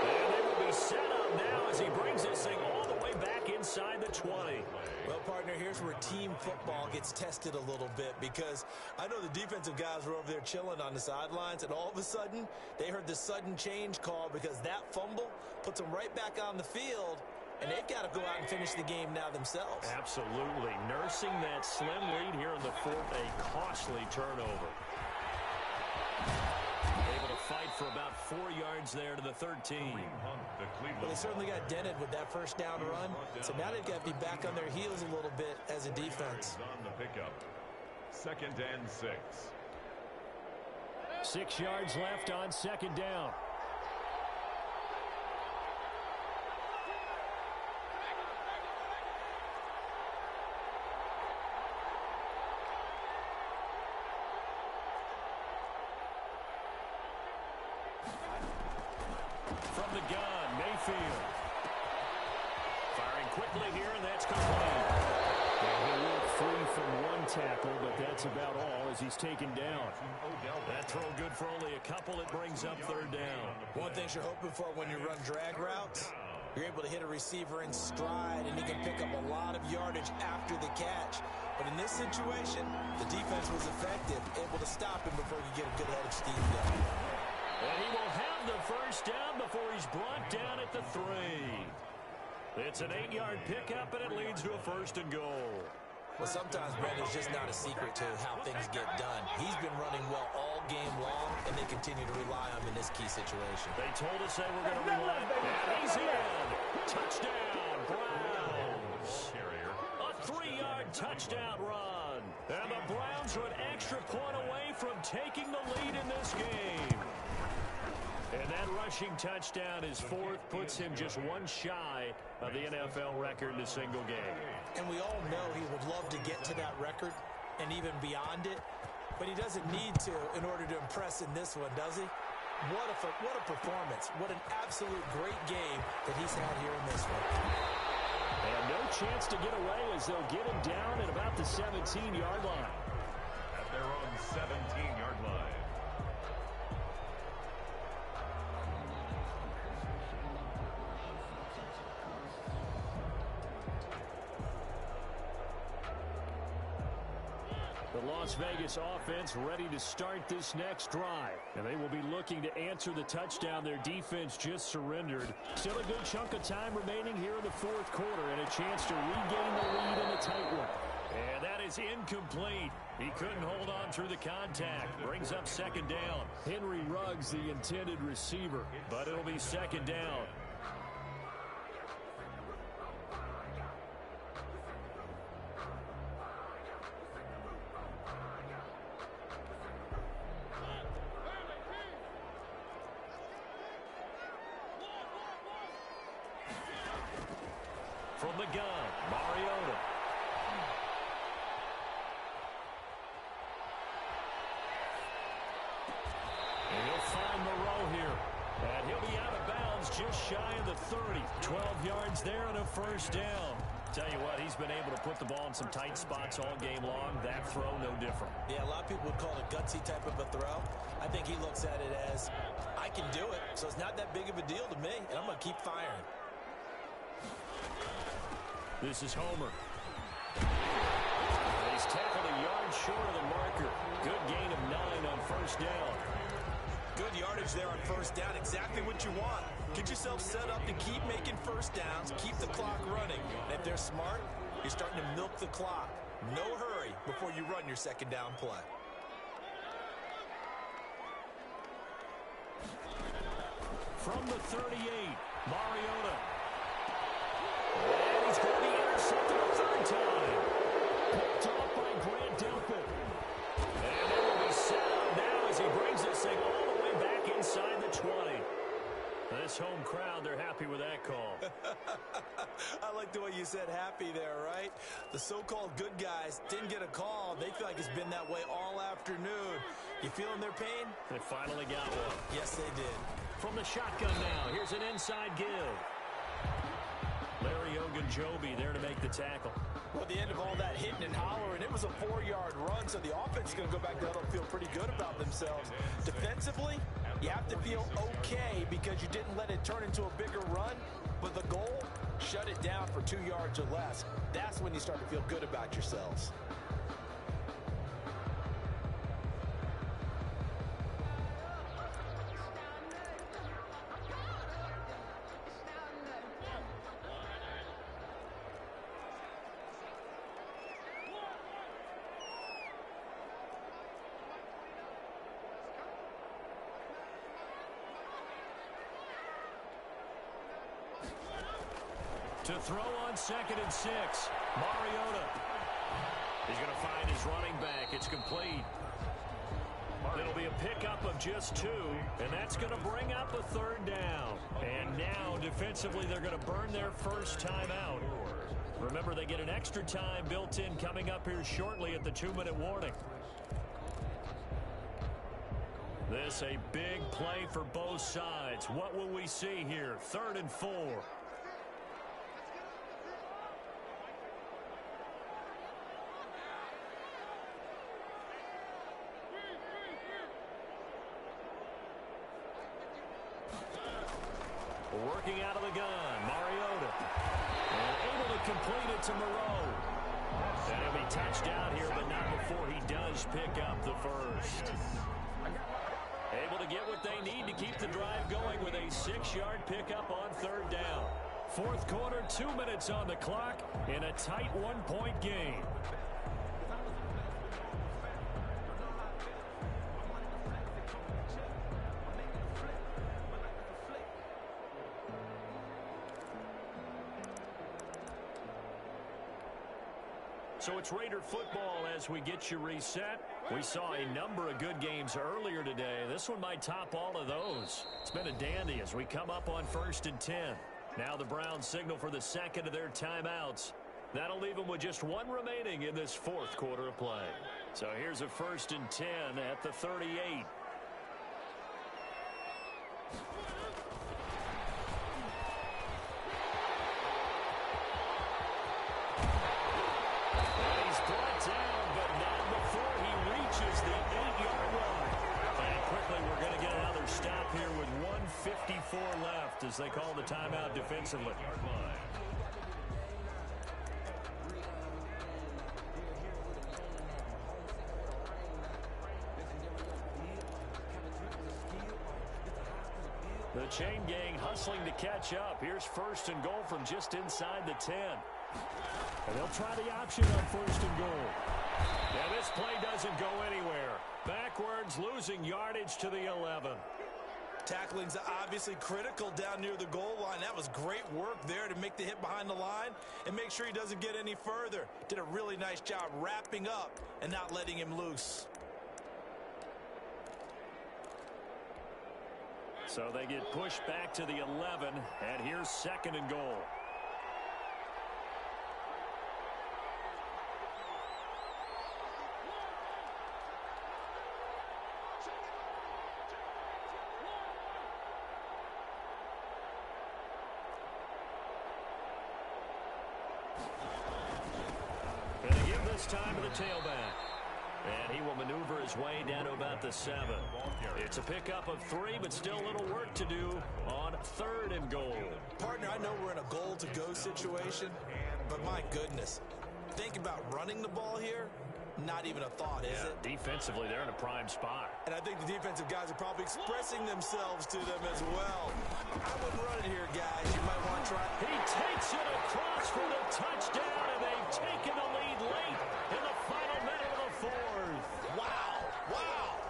[SPEAKER 5] And they will be set up now as he brings this thing all the way back inside the 20.
[SPEAKER 8] Well, partner, here's where team football gets tested a little bit because I know the defensive guys were over there chilling on the sidelines, and all of a sudden, they heard the sudden change call because that fumble puts them right back on the field, and they've got to go out and finish the game now themselves.
[SPEAKER 5] Absolutely. Nursing that slim lead here in the fourth, a costly turnover. Able to fight for about 4 yards there to the 13.
[SPEAKER 9] Well, they certainly got dented with that first down run. So now they've got to be back on their heels a little bit as a defense.
[SPEAKER 7] On the pickup. 2nd and 6.
[SPEAKER 5] 6 yards left on 2nd down. From the gun, Mayfield. Firing quickly here, and that's complete. He'll work free from one tackle, but that's about all as he's taken down. That throw good for only a couple. It brings up 3rd down.
[SPEAKER 9] One thing you're hoping for when you run drag routes, you're able to hit a receiver in stride, and he can pick up a lot of yardage after the catch. But in this situation, the defense was effective, able to stop him before he get a good head of steam going.
[SPEAKER 5] And he will have the first down before he's brought down at the 3. It's an 8-yard pickup, and it leads to a 1st and goal.
[SPEAKER 9] Well, sometimes, Brent, it's just not a secret to how things get done. He's been running well all game long, and they continue to rely on him in this key situation.
[SPEAKER 5] They told us they were going to rely, and he's in. Touchdown, Browns. A 3-yard touchdown run. And the Browns are an extra point away from taking the lead in this game. And that rushing touchdown, his 4th, puts him just one shy of the NFL record in a single game.
[SPEAKER 9] And we all know he would love to get to that record and even beyond it, but he doesn't need to in order to impress in this one, does he? What a performance. What an absolute great game that he's had here in this one.
[SPEAKER 5] And no chance to get away as they'll get him down at about the 17-yard line.
[SPEAKER 7] At their own 17-yard line.
[SPEAKER 5] The Las Vegas offense ready to start this next drive. And they will be looking to answer the touchdown their defense just surrendered. Still a good chunk of time remaining here in the 4th quarter and a chance to regain the lead in a tight one. And that is incomplete. He couldn't hold on through the contact. Brings up 2nd down. Henry Ruggs, the intended receiver, but it'll be 2nd down. From the gun, Mariota. And he'll find Moreau here. And he'll be out of bounds just shy of the 30. 12 yards there and a 1st down. Tell you what, he's been able to put the ball in some tight spots all game long. That throw, no different.
[SPEAKER 9] Yeah, a lot of people would call it a gutsy type of a throw. I think he looks at it as, I can do it, so it's not that big of a deal to me, and I'm going to keep firing.
[SPEAKER 5] This is Homer. He's tackled a yard short of the marker. Good gain of 9 on 1st down.
[SPEAKER 9] Good yardage there on 1st down. Exactly what you want. Get yourself set up to keep making 1st downs. Keep the clock running. And if they're smart, you're starting to milk the clock. No hurry before you run your 2nd down play.
[SPEAKER 5] From the 38, Mariota. And he's going to be intercepted a 3rd time. Picked off by Grant Delpit. And there will be sound now as he brings this thing all the way back inside the 20. This home crowd, they're happy with that call.
[SPEAKER 9] I like the way you said happy there, right? The so-called good guys didn't get a call. They feel like it's been that way all afternoon. You feeling their pain?
[SPEAKER 5] They finally got one.
[SPEAKER 9] Yes, they did.
[SPEAKER 5] From the shotgun now, here's an inside give. Larry Ogunjobi there to make the tackle.
[SPEAKER 8] Well, at the end of all that hitting and hollering, it was a 4-yard run, so the offense is going to go back there and feel pretty good about themselves. Defensively, you have to feel okay because you didn't let it turn into a bigger run, but the goal, shut it down for 2 yards or less. That's when you start to feel good about yourselves.
[SPEAKER 5] To throw on 2nd and 6. Mariota. He's going to find his running back. It's complete. It'll be a pickup of just 2, and that's going to bring up a 3rd down. And now, defensively, they're going to burn their first timeout. Remember, they get an extra time built in coming up here shortly at the 2-minute warning. This a big play for both sides. What will we see here? 3rd and 4. Working out of the gun, Mariota. And able to complete it to Moreau. And he'll be touched out here, but not before he does pick up the first. Able to get what they need to keep the drive going with a 6-yard pickup on 3rd down. 4th quarter, 2 minutes on the clock in a tight 1-point game. So it's Raider football as we get you reset. We saw a number of good games earlier today. This one might top all of those. It's been a dandy as we come up on 1st and 10. Now the Browns signal for the 2nd of their timeouts. That'll leave them with just 1 remaining in this 4th quarter of play. So here's a 1st and 10 at the 38. Left as they call the timeout defensively. The chain gang hustling to catch up. Here's 1st and goal from just inside the 10. And they'll try the option on 1st and goal. And this play doesn't go anywhere. Backwards, losing yardage to the 11.
[SPEAKER 8] Tackling's obviously critical down near the goal line. That was great work there to make the hit behind the line and make sure he doesn't get any further. Did a really nice job wrapping up and not letting him loose.
[SPEAKER 5] So they get pushed back to the 11, and here's 2nd and goal. Time to the tailback. And he will maneuver his way down to about the 7. It's a pickup of 3, but still a little work to do on 3rd and goal.
[SPEAKER 8] Partner, I know we're in a goal-to-go situation, but my goodness. Think about running the ball here. Not even a thought, is it?
[SPEAKER 5] Defensively, they're in a prime spot.
[SPEAKER 8] And I think the defensive guys are probably expressing themselves to them as well. I wouldn't run it here, guys. You might want to try.
[SPEAKER 5] He takes it across for the touchdown, and they've taken the lead late in the final minute of the 4th.
[SPEAKER 8] Wow. Wow.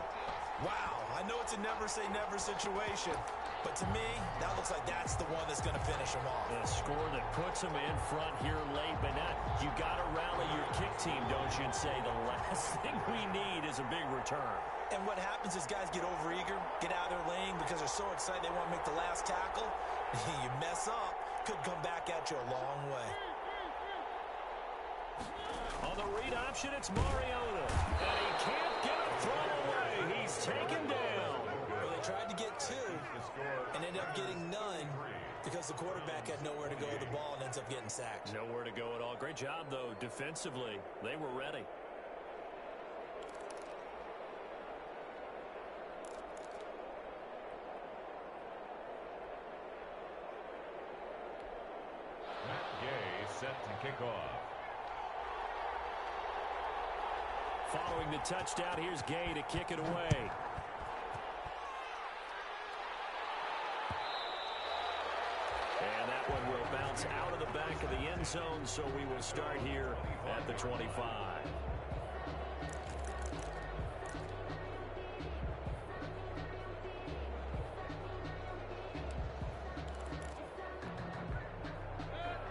[SPEAKER 8] Wow. I know it's a never-say-never situation, but to me, that looks like that's the one that's going to finish them off.
[SPEAKER 5] The score that puts them in front here late, but not. You got to rally your kick team, don't you, and say the last thing we need is a big return.
[SPEAKER 8] And what happens is guys get overeager, get out of their lane because they're so excited they want to make the last tackle. You mess up, could come back at you a long way.
[SPEAKER 5] On the read option, it's Mariota. And he can't get a throw away. He's taken down.
[SPEAKER 9] Well, they tried to get 2 and ended up getting none because the quarterback had nowhere to go with the ball and ends up getting sacked.
[SPEAKER 5] Nowhere to go at all. Great job, though, defensively. They were ready.
[SPEAKER 7] Matt Gay set to kick off.
[SPEAKER 5] Following the touchdown, here's Gay to kick it away. And that one will bounce out of the back of the end zone, so we will start here at the 25.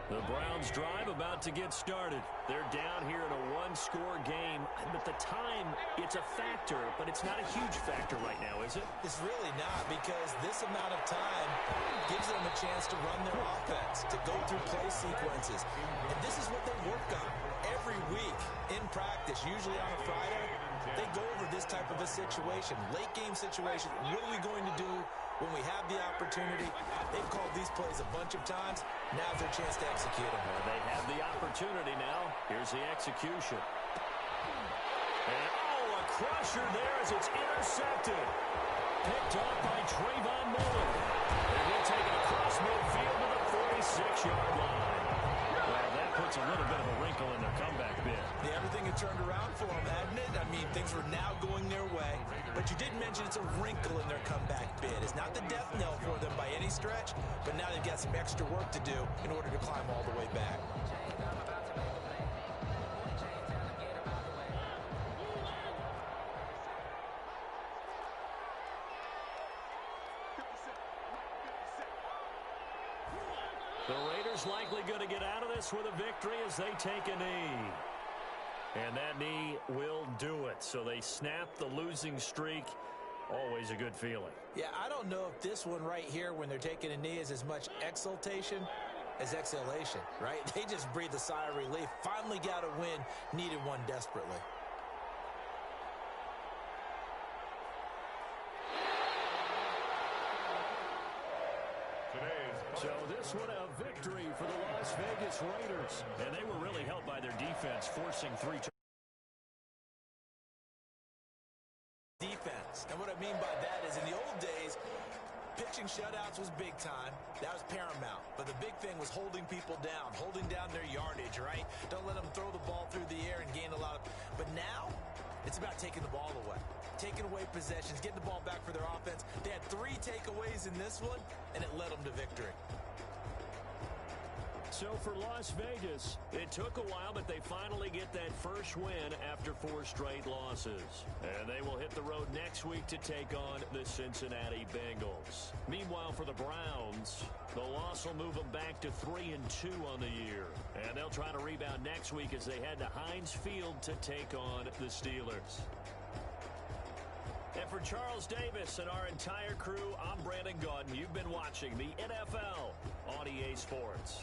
[SPEAKER 5] The about to get started. They're down here in a one-score game. But the time, it's a factor, but it's not a huge factor right now, is it?
[SPEAKER 9] It's really not, because this amount of time gives them a chance to run their offense, to go through play sequences. And this is what they work on every week in practice, usually on a Friday. They go over this type of a situation, late-game situation. What are we going to do when we have the opportunity? They've called these plays a bunch of times. Now's their chance to execute them.
[SPEAKER 5] Well, they have the opportunity now. Here's the execution. And, a crusher there as it's intercepted. Picked off by Trayvon Mullen. And he'll take it across midfield to the 46-yard line. Well, that puts a little bit of a wrinkle in their comeback bid.
[SPEAKER 9] Yeah, everything had turned around for them, hadn't it? I mean, things were now going their way. But you did mention it's a wrinkle in their comeback bid. It's not the death knell for them by any stretch, but now they've got some extra work to do in order to climb all the way back.
[SPEAKER 5] The Raiders likely going to get out of this with a victory as they take a knee. And that knee will do it. So they snap the losing streak. Always a good feeling.
[SPEAKER 9] Yeah, I don't know if this one right here, when they're taking a knee, is as much exultation as exhalation, right? They just breathe a sigh of relief. Finally got a win, needed one desperately.
[SPEAKER 5] So this one a victory for the Las Vegas Raiders. And they were really helped by their defense, forcing 3
[SPEAKER 9] defense. And what I mean by that is in the old days, pitching shutouts was big time. That was paramount. But the big thing was holding people down, holding down their yardage, right? Don't let them throw the ball through the air and gain a lot of... But now, it's about taking the ball away. Taking away possessions, getting the ball back for their offense. They had 3 takeaways in this one, and it led them to victory.
[SPEAKER 5] So for Las Vegas, it took a while, but they finally get that first win after 4 straight losses. And they will hit the road next week to take on the Cincinnati Bengals. Meanwhile, for the Browns, the loss will move them back to 3-2 on the year. And they'll try to rebound next week as they head to Heinz Field to take on the Steelers. And for Charles Davis and our entire crew, I'm Brandon Gaudin. You've been watching the NFL on EA Sports.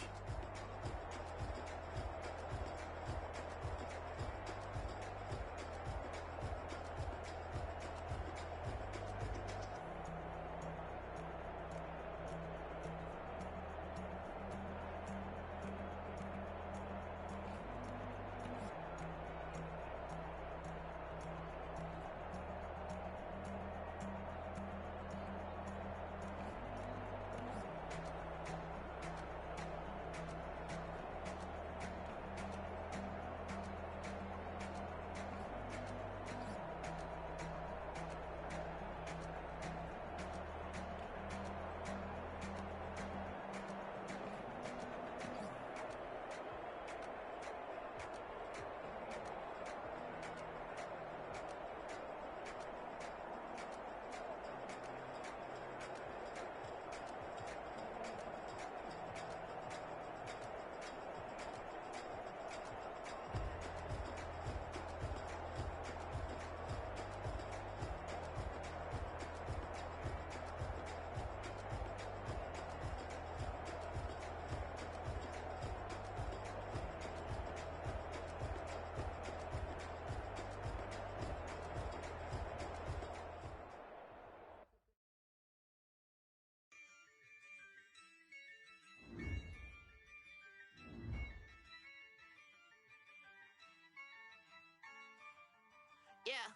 [SPEAKER 1] Yeah,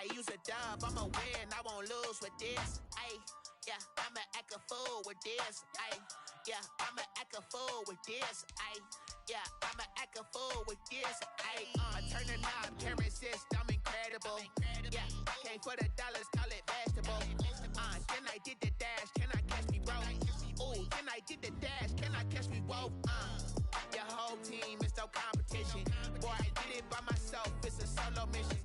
[SPEAKER 1] I use a dub, I'ma win, I won't lose with this. Yeah, I'ma act a fool with this. Yeah, I'ma act a fool with this. Yeah, I'ma act a fool with this. I turn the knob, can't resist, I'm incredible. Yeah, came for the dollars, call it vegetable. Then I did the dash, can I catch me, bro? Ooh, then I did the dash, can I catch me, whoa? Your whole team is no competition. Boy, I did it by myself, it's a solo mission.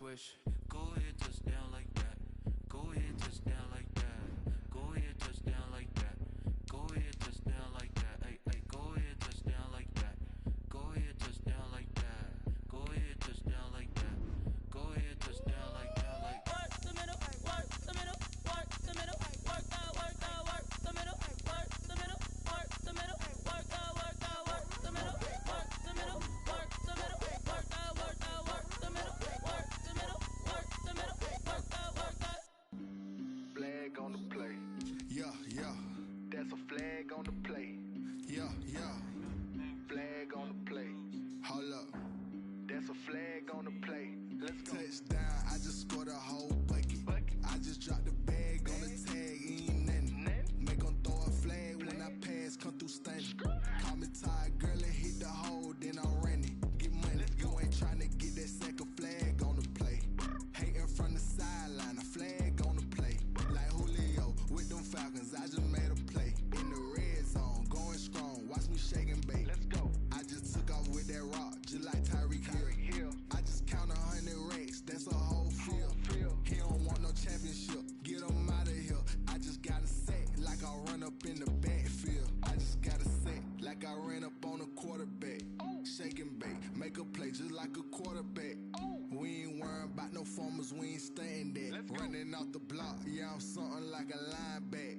[SPEAKER 2] swish. Go ahead, touchdown like that. Go ahead, touchdown like that. Go ahead, touchdown like that. Go ahead, touchdown like that. Hey, hey, go ahead, touchdown like that. Go ahead, touchdown like that. Go ahead, touchdown like that. Go ahead, touchdown like that. Like work the middle, work the middle, work the middle, work the middle, work the middle, work the middle, work the middle, work the middle, work the middle, work the middle, work the middle, work the middle, work the middle, work the middle, work the
[SPEAKER 3] Flag on the play.
[SPEAKER 1] Yeah, yeah.
[SPEAKER 3] That's a flag on the play.
[SPEAKER 1] Yeah, yeah.
[SPEAKER 3] Flag on the play.
[SPEAKER 1] Hold up.
[SPEAKER 3] That's a flag on the play. Let's go.
[SPEAKER 1] Touchdown, I just scored a whole bucket. I just dropped the bag on the tag, ain't nothing. Make 'em throw a flag when I pass, come through stunning. Call me tired, girl, and hit the hole, then I'm running. Get money, you ain't tryna get that second flag on the play. Hating from the sideline, a flag on the play. Like Julio with them Falcons, I just made a play. In the red zone, going strong, watch me shake and bake.
[SPEAKER 3] Let's go.
[SPEAKER 1] I just took off with that rock, just like Tyreek Hill. I just count 100 racks, that's a whole field. He don't want no championship, get him out of here. I just got a set, like I run up in the backfield. I just got a set, like I ran up on a quarterback. Shake and bake, make a play just like a quarterback. We ain't worrying about no formers, we ain't staying there. Running off the block, yeah, I'm something like a lineback.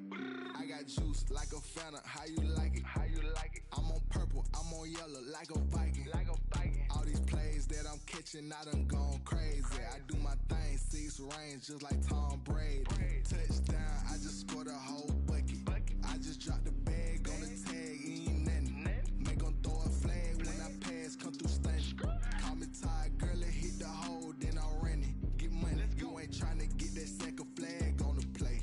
[SPEAKER 1] I got juice like a Fanta, how you like it?
[SPEAKER 3] How you like it?
[SPEAKER 1] I'm on purple, I'm on yellow, like a Viking.
[SPEAKER 3] Like a Viking.
[SPEAKER 1] All these plays that I'm catching, I done gone crazy. I do my thing, 6 range, just like Tom Brady. Touchdown, I just scored a whole bucket. I just dropped the bag on the tag, ain't nothing. Make 'em throw a flag when I pass, come through stunning. Call me tired, girl, and hit the hole, then I'm running. Get money, you ain't tryna get that second flag on the play.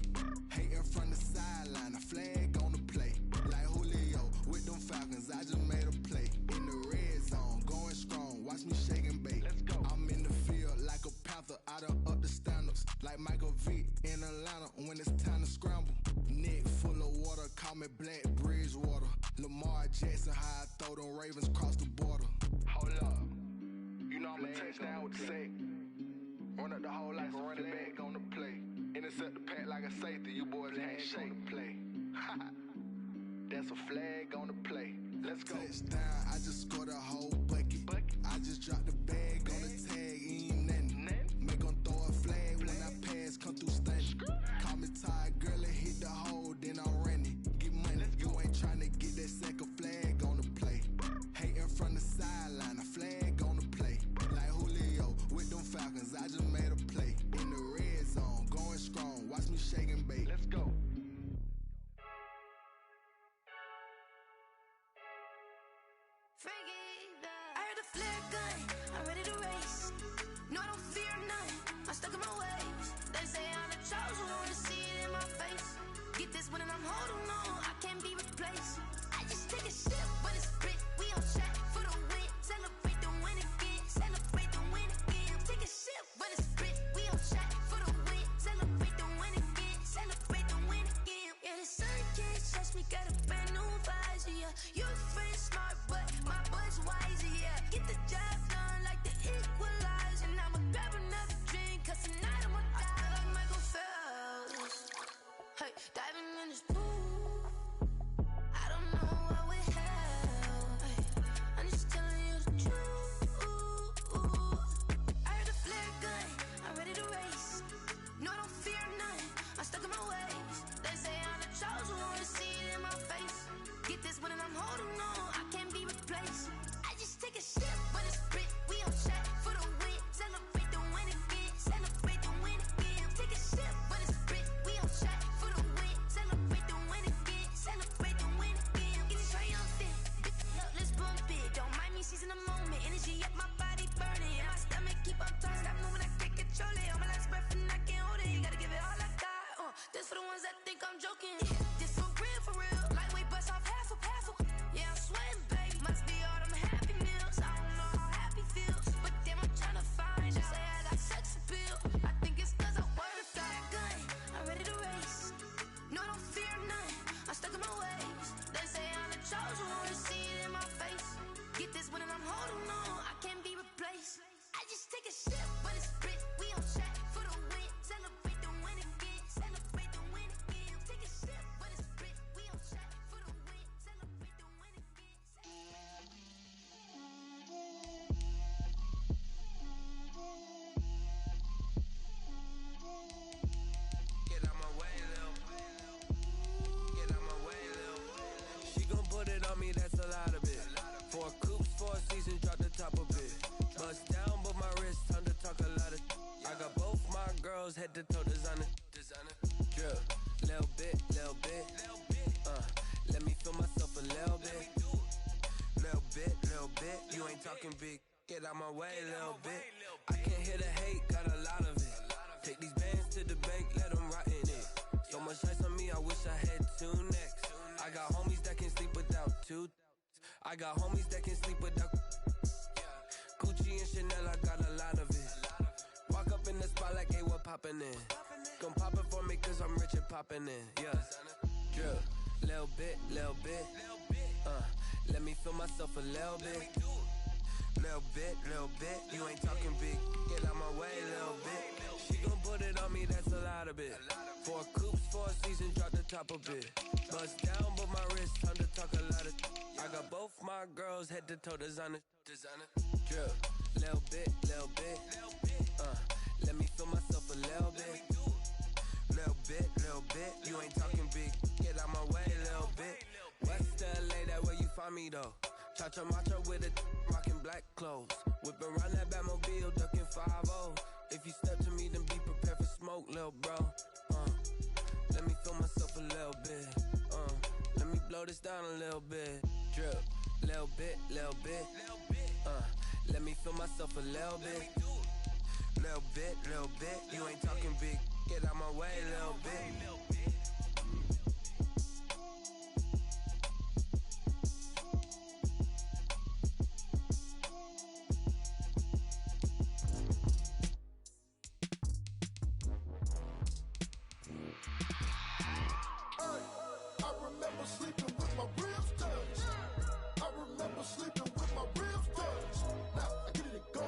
[SPEAKER 1] Hating from the sideline, a flag on the play. Like Julio with them Falcons, I just made a play. In the red zone, going strong, watch me shake and bake.
[SPEAKER 3] Let's go.
[SPEAKER 1] I'm in the field like a panther, I done up the standards. Like Michael Vick in Atlanta when it's time to scramble. Neck full of water, call me Black Bridgewater. Lamar Jackson, how I throw them Ravens cross the border.
[SPEAKER 3] Hold up. You know I'm a touchdown with the sack. Run up the whole like a running back on the play. Intercept the pack like a safety. You boys ain't shake the play. That's a flag on the play. Let's go.
[SPEAKER 1] Touchdown, I just scored a whole bucket. I just dropped the bag on the tag, ain't nothing. Make 'em throw a flag when I pass, come through stunning. Call me tired, girl, and hit the hole, then I'm running. Get money, you ain't tryna get that second flag on the play. Hating from the sideline, a flag on the play. Like Julio with them Falcons, I just made a play. In the red zone, going strong, watch me shake and bake.
[SPEAKER 3] Let's go.
[SPEAKER 10] girls head to toe designer. Drip, little bit. Let me feel myself a little bit. Little bit. You ain't talking big. Get out my way, little bit. I can't hear the hate, got a lot of it. Take these bands to the bank, let them rot in it. So much ice on me, I wish I had two necks. I got homies that can sleep without two. I got homies that can sleep without Gucci and Chanel, I got a lot of it. Walk up in the spot like, hey, what poppin' in? Gon' pop it for me cause I'm rich and poppin' in, yeah. Drip, little bit. Let me feel myself a little bit. Little bit. You ain't talking big. Get out my way, little bit. She gon' put it on me, that's a lot of it. 4 coops, 4 seasons, drop the top a bit. Bust down, but my wrist, time to talk a lot of. I got both my girls head to toe designer. Drip, little bit. Let me feel myself a little bit. Little bit. You ain't talking big. Get out my way, little bit. West LA, that where you find me though. Cha-cha macho with a rockin' black clothes. Whip around that Batmobile, ducking 5-0. If you step to me, then be prepared for smoke, lil' bro. Let me feel myself a little bit. Let me blow this down a little bit. Drip, little bit. Let me feel myself a little bit. Little bit. You ain't talking big. Get out my way, little bit.
[SPEAKER 3] I remember sleeping with my ribs touched. I remember sleeping with my ribs touched. Now I get it and go.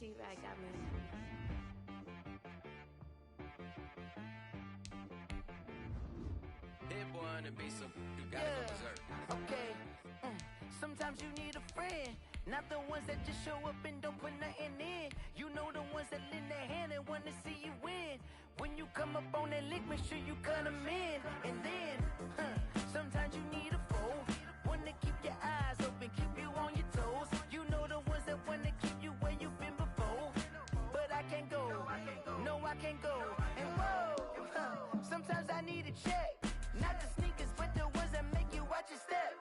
[SPEAKER 11] T-Bag got me.
[SPEAKER 10] Hit one and be so you gotta go berserk.
[SPEAKER 2] Okay. Sometimes you need a friend, not the ones that just show up and don't put nothing in. You know the ones that lend their hand and want to see you win. When you come up on that lick, make sure you cut them in. And then, sometimes you need a foe, one to keep your eyes open, keep you on your toes. You know the ones that want to keep you where you've been before. But I can't go, no I can't go. And whoa, sometimes I need a check. Not the sneakers, but the ones that make you watch your step.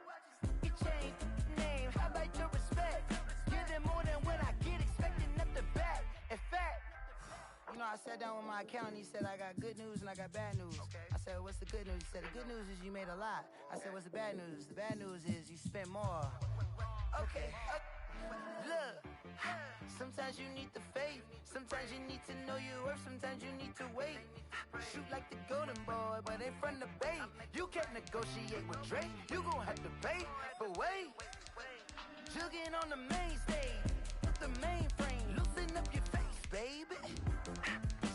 [SPEAKER 2] You change name, how about your respect? Give them more than what I get, expecting up the back. In fact, you know, I sat down with my accountant, he said I got good news and I got bad news. I said, what's the good news? He said, the good news is you made a lot. I said, what's the bad news? The bad news is you spent more. Okay, look, sometimes you need the faith, sometimes you need to know your worth, sometimes you need to wait. Shoot like the golden boy, but ain't from the bay. You can't negotiate with Drake, you gon' have to pay. But wait, jugging on the main stage, with the mainframe, loosen up your face, baby.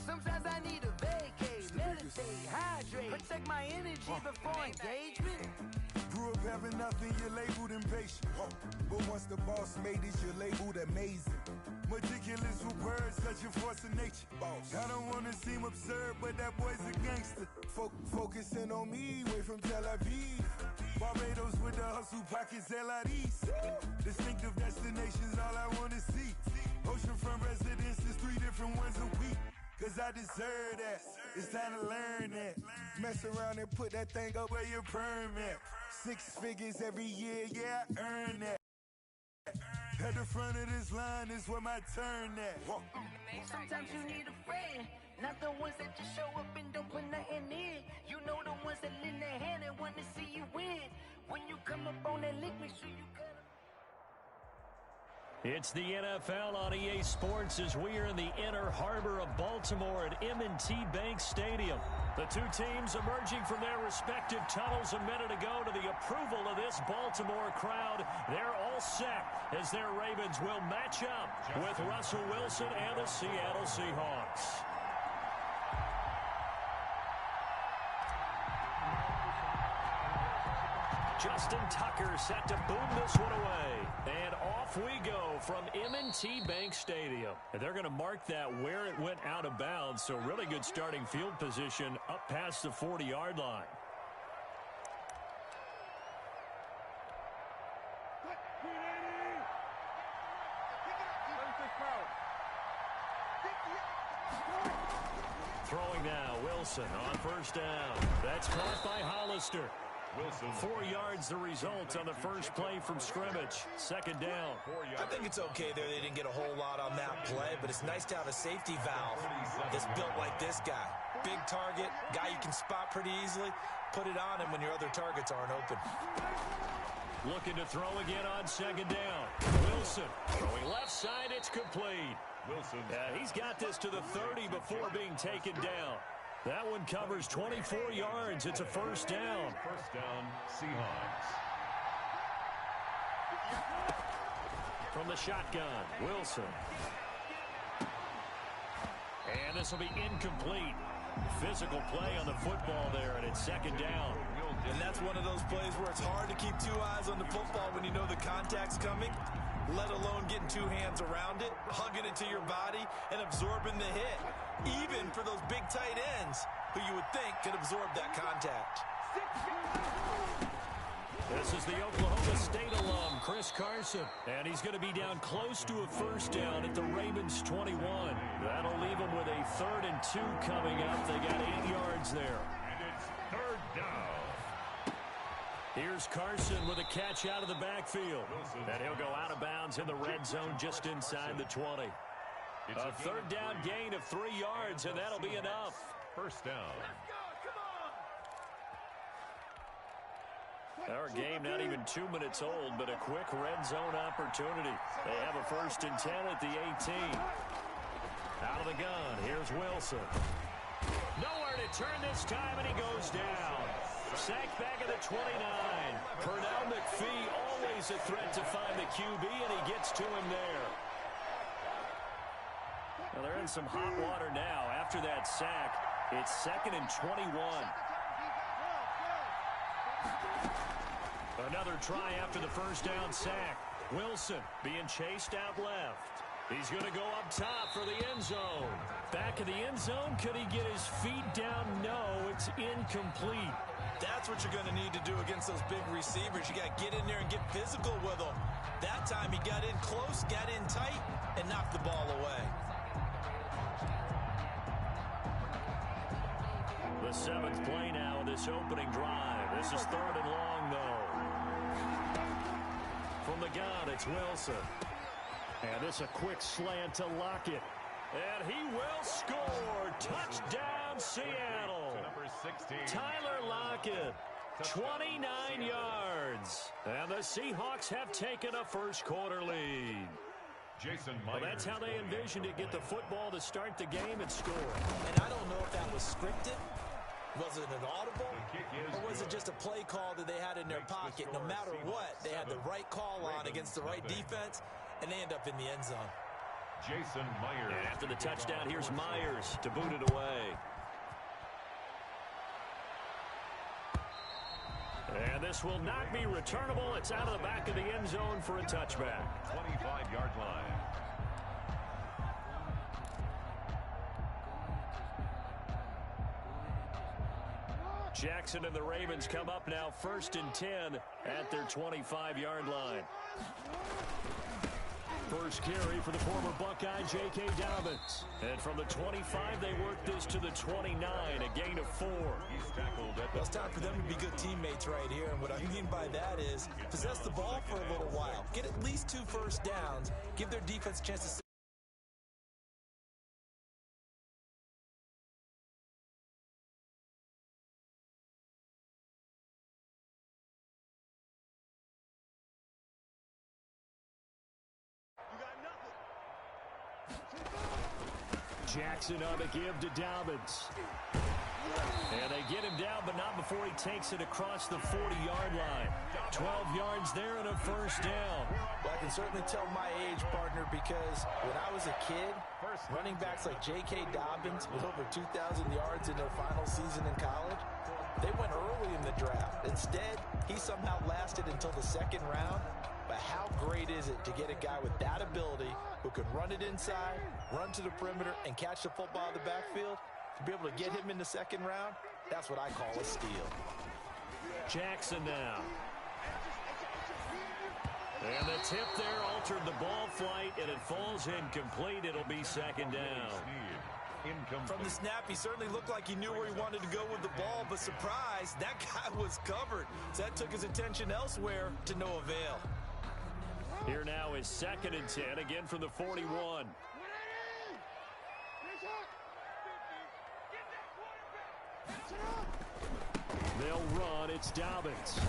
[SPEAKER 2] Sometimes I need a vacate, meditate, hydrate, protect my energy before engagement.
[SPEAKER 3] Grew up having nothing, you're labeled impatient. But once the boss made it, you're labeled amazing. Meticulous with words, such a force of nature. I don't wanna seem absurd, but that boy's a gangster. Focusing on me, way from Tel Aviv. Barbados with the hustle pockets, LIDs. Distinctive destinations, all I wanna see. Oceanfront residences, 3 different ones a week. Cause I deserve that, it's time to learn that. Mess around and put that thing up where your permit. 6 figures every year, yeah, I earn that. At the front of this line is where my turn at.
[SPEAKER 2] Sometimes you need a friend, not the ones that just show up and don't put nothing in. You know the ones that lend their hand and want to see you win. When you come up on that lick, make sure you cut them.
[SPEAKER 5] It's the NFL on EA Sports as we are in the inner harbor of Baltimore at M&T Bank Stadium. The two teams emerging from their respective tunnels a minute ago to the approval of this Baltimore crowd. They're all set as their Ravens will match up with Russell Wilson and the Seattle Seahawks. Justin Tucker set to boom this one away. And off we go from M&T Bank Stadium. And they're going to mark that where it went out of bounds. So really good starting field position up past the 40-yard line. Throwing now, Wilson on first down. That's caught by Hollister. Wilson. 4 yards the result on the first play from scrimmage. Second down.
[SPEAKER 9] I think it's okay there. They didn't get a whole lot on that play, but it's nice to have a safety valve that's built like this guy. Big target, guy you can spot pretty easily. Put it on him when your other targets aren't open.
[SPEAKER 5] Looking to throw again on second down. Wilson throwing left side. It's complete. Wilson. He's got this to the 30 before being taken down. That one covers 24 yards. It's a first down.
[SPEAKER 7] First down, Seahawks.
[SPEAKER 5] From the shotgun, Wilson. And this will be incomplete. Physical play on the football there, and it's second down.
[SPEAKER 9] And that's one of those plays where it's hard to keep 2 eyes on the football when you know the contact's coming, let alone getting 2 hands around it, hugging it to your body, and absorbing the hit. Even for those big tight ends who you would think could absorb that contact.
[SPEAKER 5] This is the Oklahoma State alum, Chris Carson. And he's going to be down close to a first down at the Ravens 21. That'll leave them with a 3rd and 2 coming up. They got 8 yards there.
[SPEAKER 7] And it's 3rd down.
[SPEAKER 5] Here's Carson with a catch out of the backfield. And he'll go out of bounds in the red zone just inside the 20. A 3rd down gain of 3 yards, and that'll be enough.
[SPEAKER 7] First down.
[SPEAKER 5] Our game not even 2 minutes old, but a quick red zone opportunity. They have a 1st and 10 at the 18. Out of the gun, here's Wilson. Nowhere to turn this time, and he goes down. Sacked back at the 29. Pernell McPhee always a threat to find the QB, and he gets to him there. Well, they're in some hot water now. After that sack, it's 2nd and 21. Another try after the first down sack. Wilson being chased out left. He's going to go up top for the end zone. Back of the end zone. Could he get his feet down? No, it's incomplete.
[SPEAKER 9] That's what you're going to need to do against those big receivers. You got to get in there and get physical with them. That time he got in close, got in tight, and knocked the ball away.
[SPEAKER 5] The 7th play now in this opening drive. This is 3rd and long, though. From the gun, it's Wilson. And this a quick slant to Lockett. And he will score. Touchdown, Seattle.
[SPEAKER 7] Number 16.
[SPEAKER 5] Tyler Lockett, 29 yards. And the Seahawks have taken a first-quarter lead.
[SPEAKER 7] Jason
[SPEAKER 5] Well, that's how they envisioned it. Get the football to start the game and score.
[SPEAKER 9] And I don't know if that was scripted. Was it an audible? Or was it just a play call that they had in their pocket? No matter what, they had the right call on against the right defense, and they end up in the end zone.
[SPEAKER 7] Jason Myers.
[SPEAKER 5] And after the touchdown, here's Myers to boot it away. And this will not be returnable. It's out of the back of the end zone for a touchback.
[SPEAKER 7] 25-yard line.
[SPEAKER 5] Jackson and the Ravens come up now 1st and 10 at their 25-yard line. First carry for the former Buckeye, J.K. Dobbins. And from the 25, they work this to the 29, a gain of 4.
[SPEAKER 7] He's tackled at
[SPEAKER 9] Well, it's time for them to be good teammates right here. And what I mean by that is possess the ball for a little while. Get at least 2 first downs. Give their defense a chance to
[SPEAKER 5] Jackson on the give to Dobbins. And they get him down, but not before he takes it across the 40-yard line. 12 yards there and a first down.
[SPEAKER 9] Well, I can certainly tell my age, partner, because when I was a kid, running backs like J.K. Dobbins with over 2,000 yards in their final season in college, they went early in the draft. Instead, he somehow lasted until the 2nd round. But how great is it to get a guy with that ability who can run it inside, run to the perimeter, and catch the football in the backfield? To be able to get him in the 2nd round, that's what I call a steal.
[SPEAKER 5] Jackson now. And the tip there altered the ball flight, and it falls incomplete. It'll be 2nd down.
[SPEAKER 9] From the snap, he certainly looked like he knew where he wanted to go with the ball, but surprise, that guy was covered. So that took his attention elsewhere to no avail.
[SPEAKER 5] Here now is 2nd and 10, again from the 41. They'll run. It's Dobbins.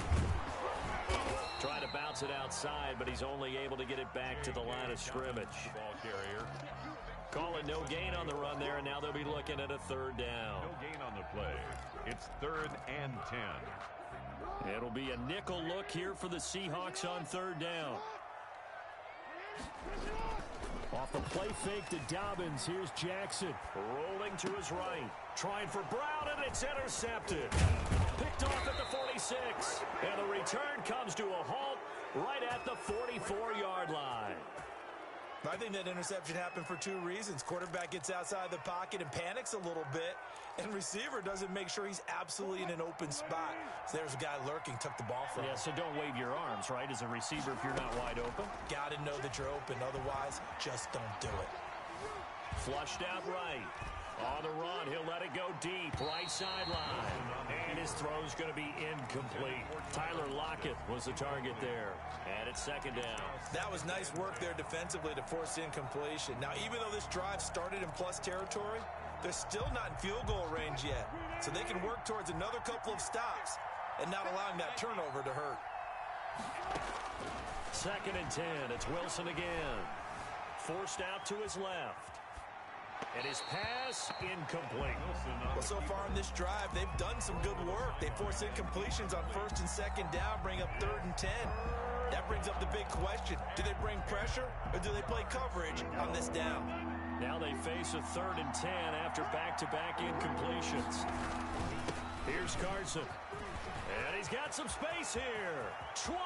[SPEAKER 5] Trying to bounce it outside, but he's only able to get it back to the line of scrimmage.
[SPEAKER 7] Ball carrier.
[SPEAKER 5] Call it no gain on the run there, and now they'll be looking at a 3rd down.
[SPEAKER 7] No gain on the play. It's 3rd and 10.
[SPEAKER 5] It'll be a nickel look here for the Seahawks on 3rd down. Off the play fake to Dobbins. Here's Jackson rolling to his right. Trying for Brown, and it's intercepted. Picked off at the 46. And the return comes to a halt right at the 44-yard line.
[SPEAKER 9] I think that interception happened for 2 reasons. Quarterback gets outside the pocket and panics a little bit, and receiver doesn't make sure he's absolutely in an open spot. So there's a guy lurking, took the ball from him.
[SPEAKER 5] Yeah, so don't wave your arms, right, as a receiver if you're not wide open.
[SPEAKER 9] Got to know that you're open. Otherwise, just don't do it.
[SPEAKER 5] Flushed out right. On the run, he'll let it go deep, right sideline. And his throw's going to be incomplete. Tyler Lockett was the target there. And it's 2nd down.
[SPEAKER 9] That was nice work there defensively to force incompletion. Now, even though this drive started in plus territory, they're still not in field goal range yet. So they can work towards another couple of stops and not allowing that turnover to hurt.
[SPEAKER 5] 2nd and 10. It's Wilson again. Forced out to his left. And his pass incomplete.
[SPEAKER 9] Well, so far in this drive, they've done some good work. They force incompletions on 1st and 2nd down, bring up 3rd and 10. That brings up the big question. Do they bring pressure or do they play coverage on this down?
[SPEAKER 5] Now they face a 3rd and 10 after back-to-back incompletions. Here's Carson. And he's got some space here. 20.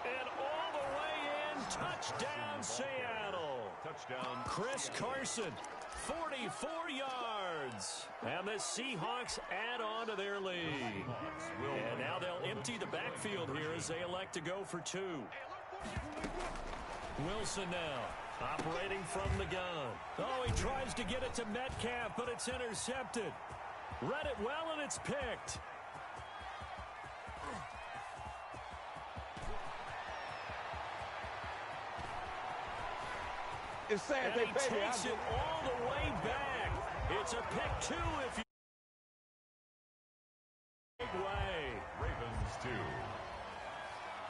[SPEAKER 5] And all the way in. Touchdown, Seattle.
[SPEAKER 7] Touchdown.
[SPEAKER 5] Chris Carson, 44 yards. And the Seahawks add on to their lead. And now they'll empty the backfield here as they elect to go for 2. Wilson now, operating from the gun. Oh, he tries to get it to Metcalf, but it's intercepted. Read it well, and it's picked.
[SPEAKER 11] It's sad
[SPEAKER 5] and he takes it all the way back. It's a pick 2 if you... Big way.
[SPEAKER 7] Ravens 2.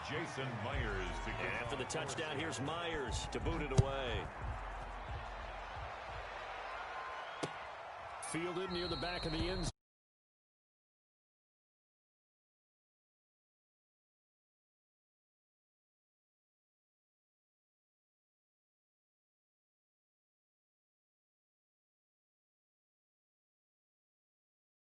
[SPEAKER 7] Jason Myers to get
[SPEAKER 5] after the touchdown, here's Myers to boot it away. Fielded near the back of the end zone.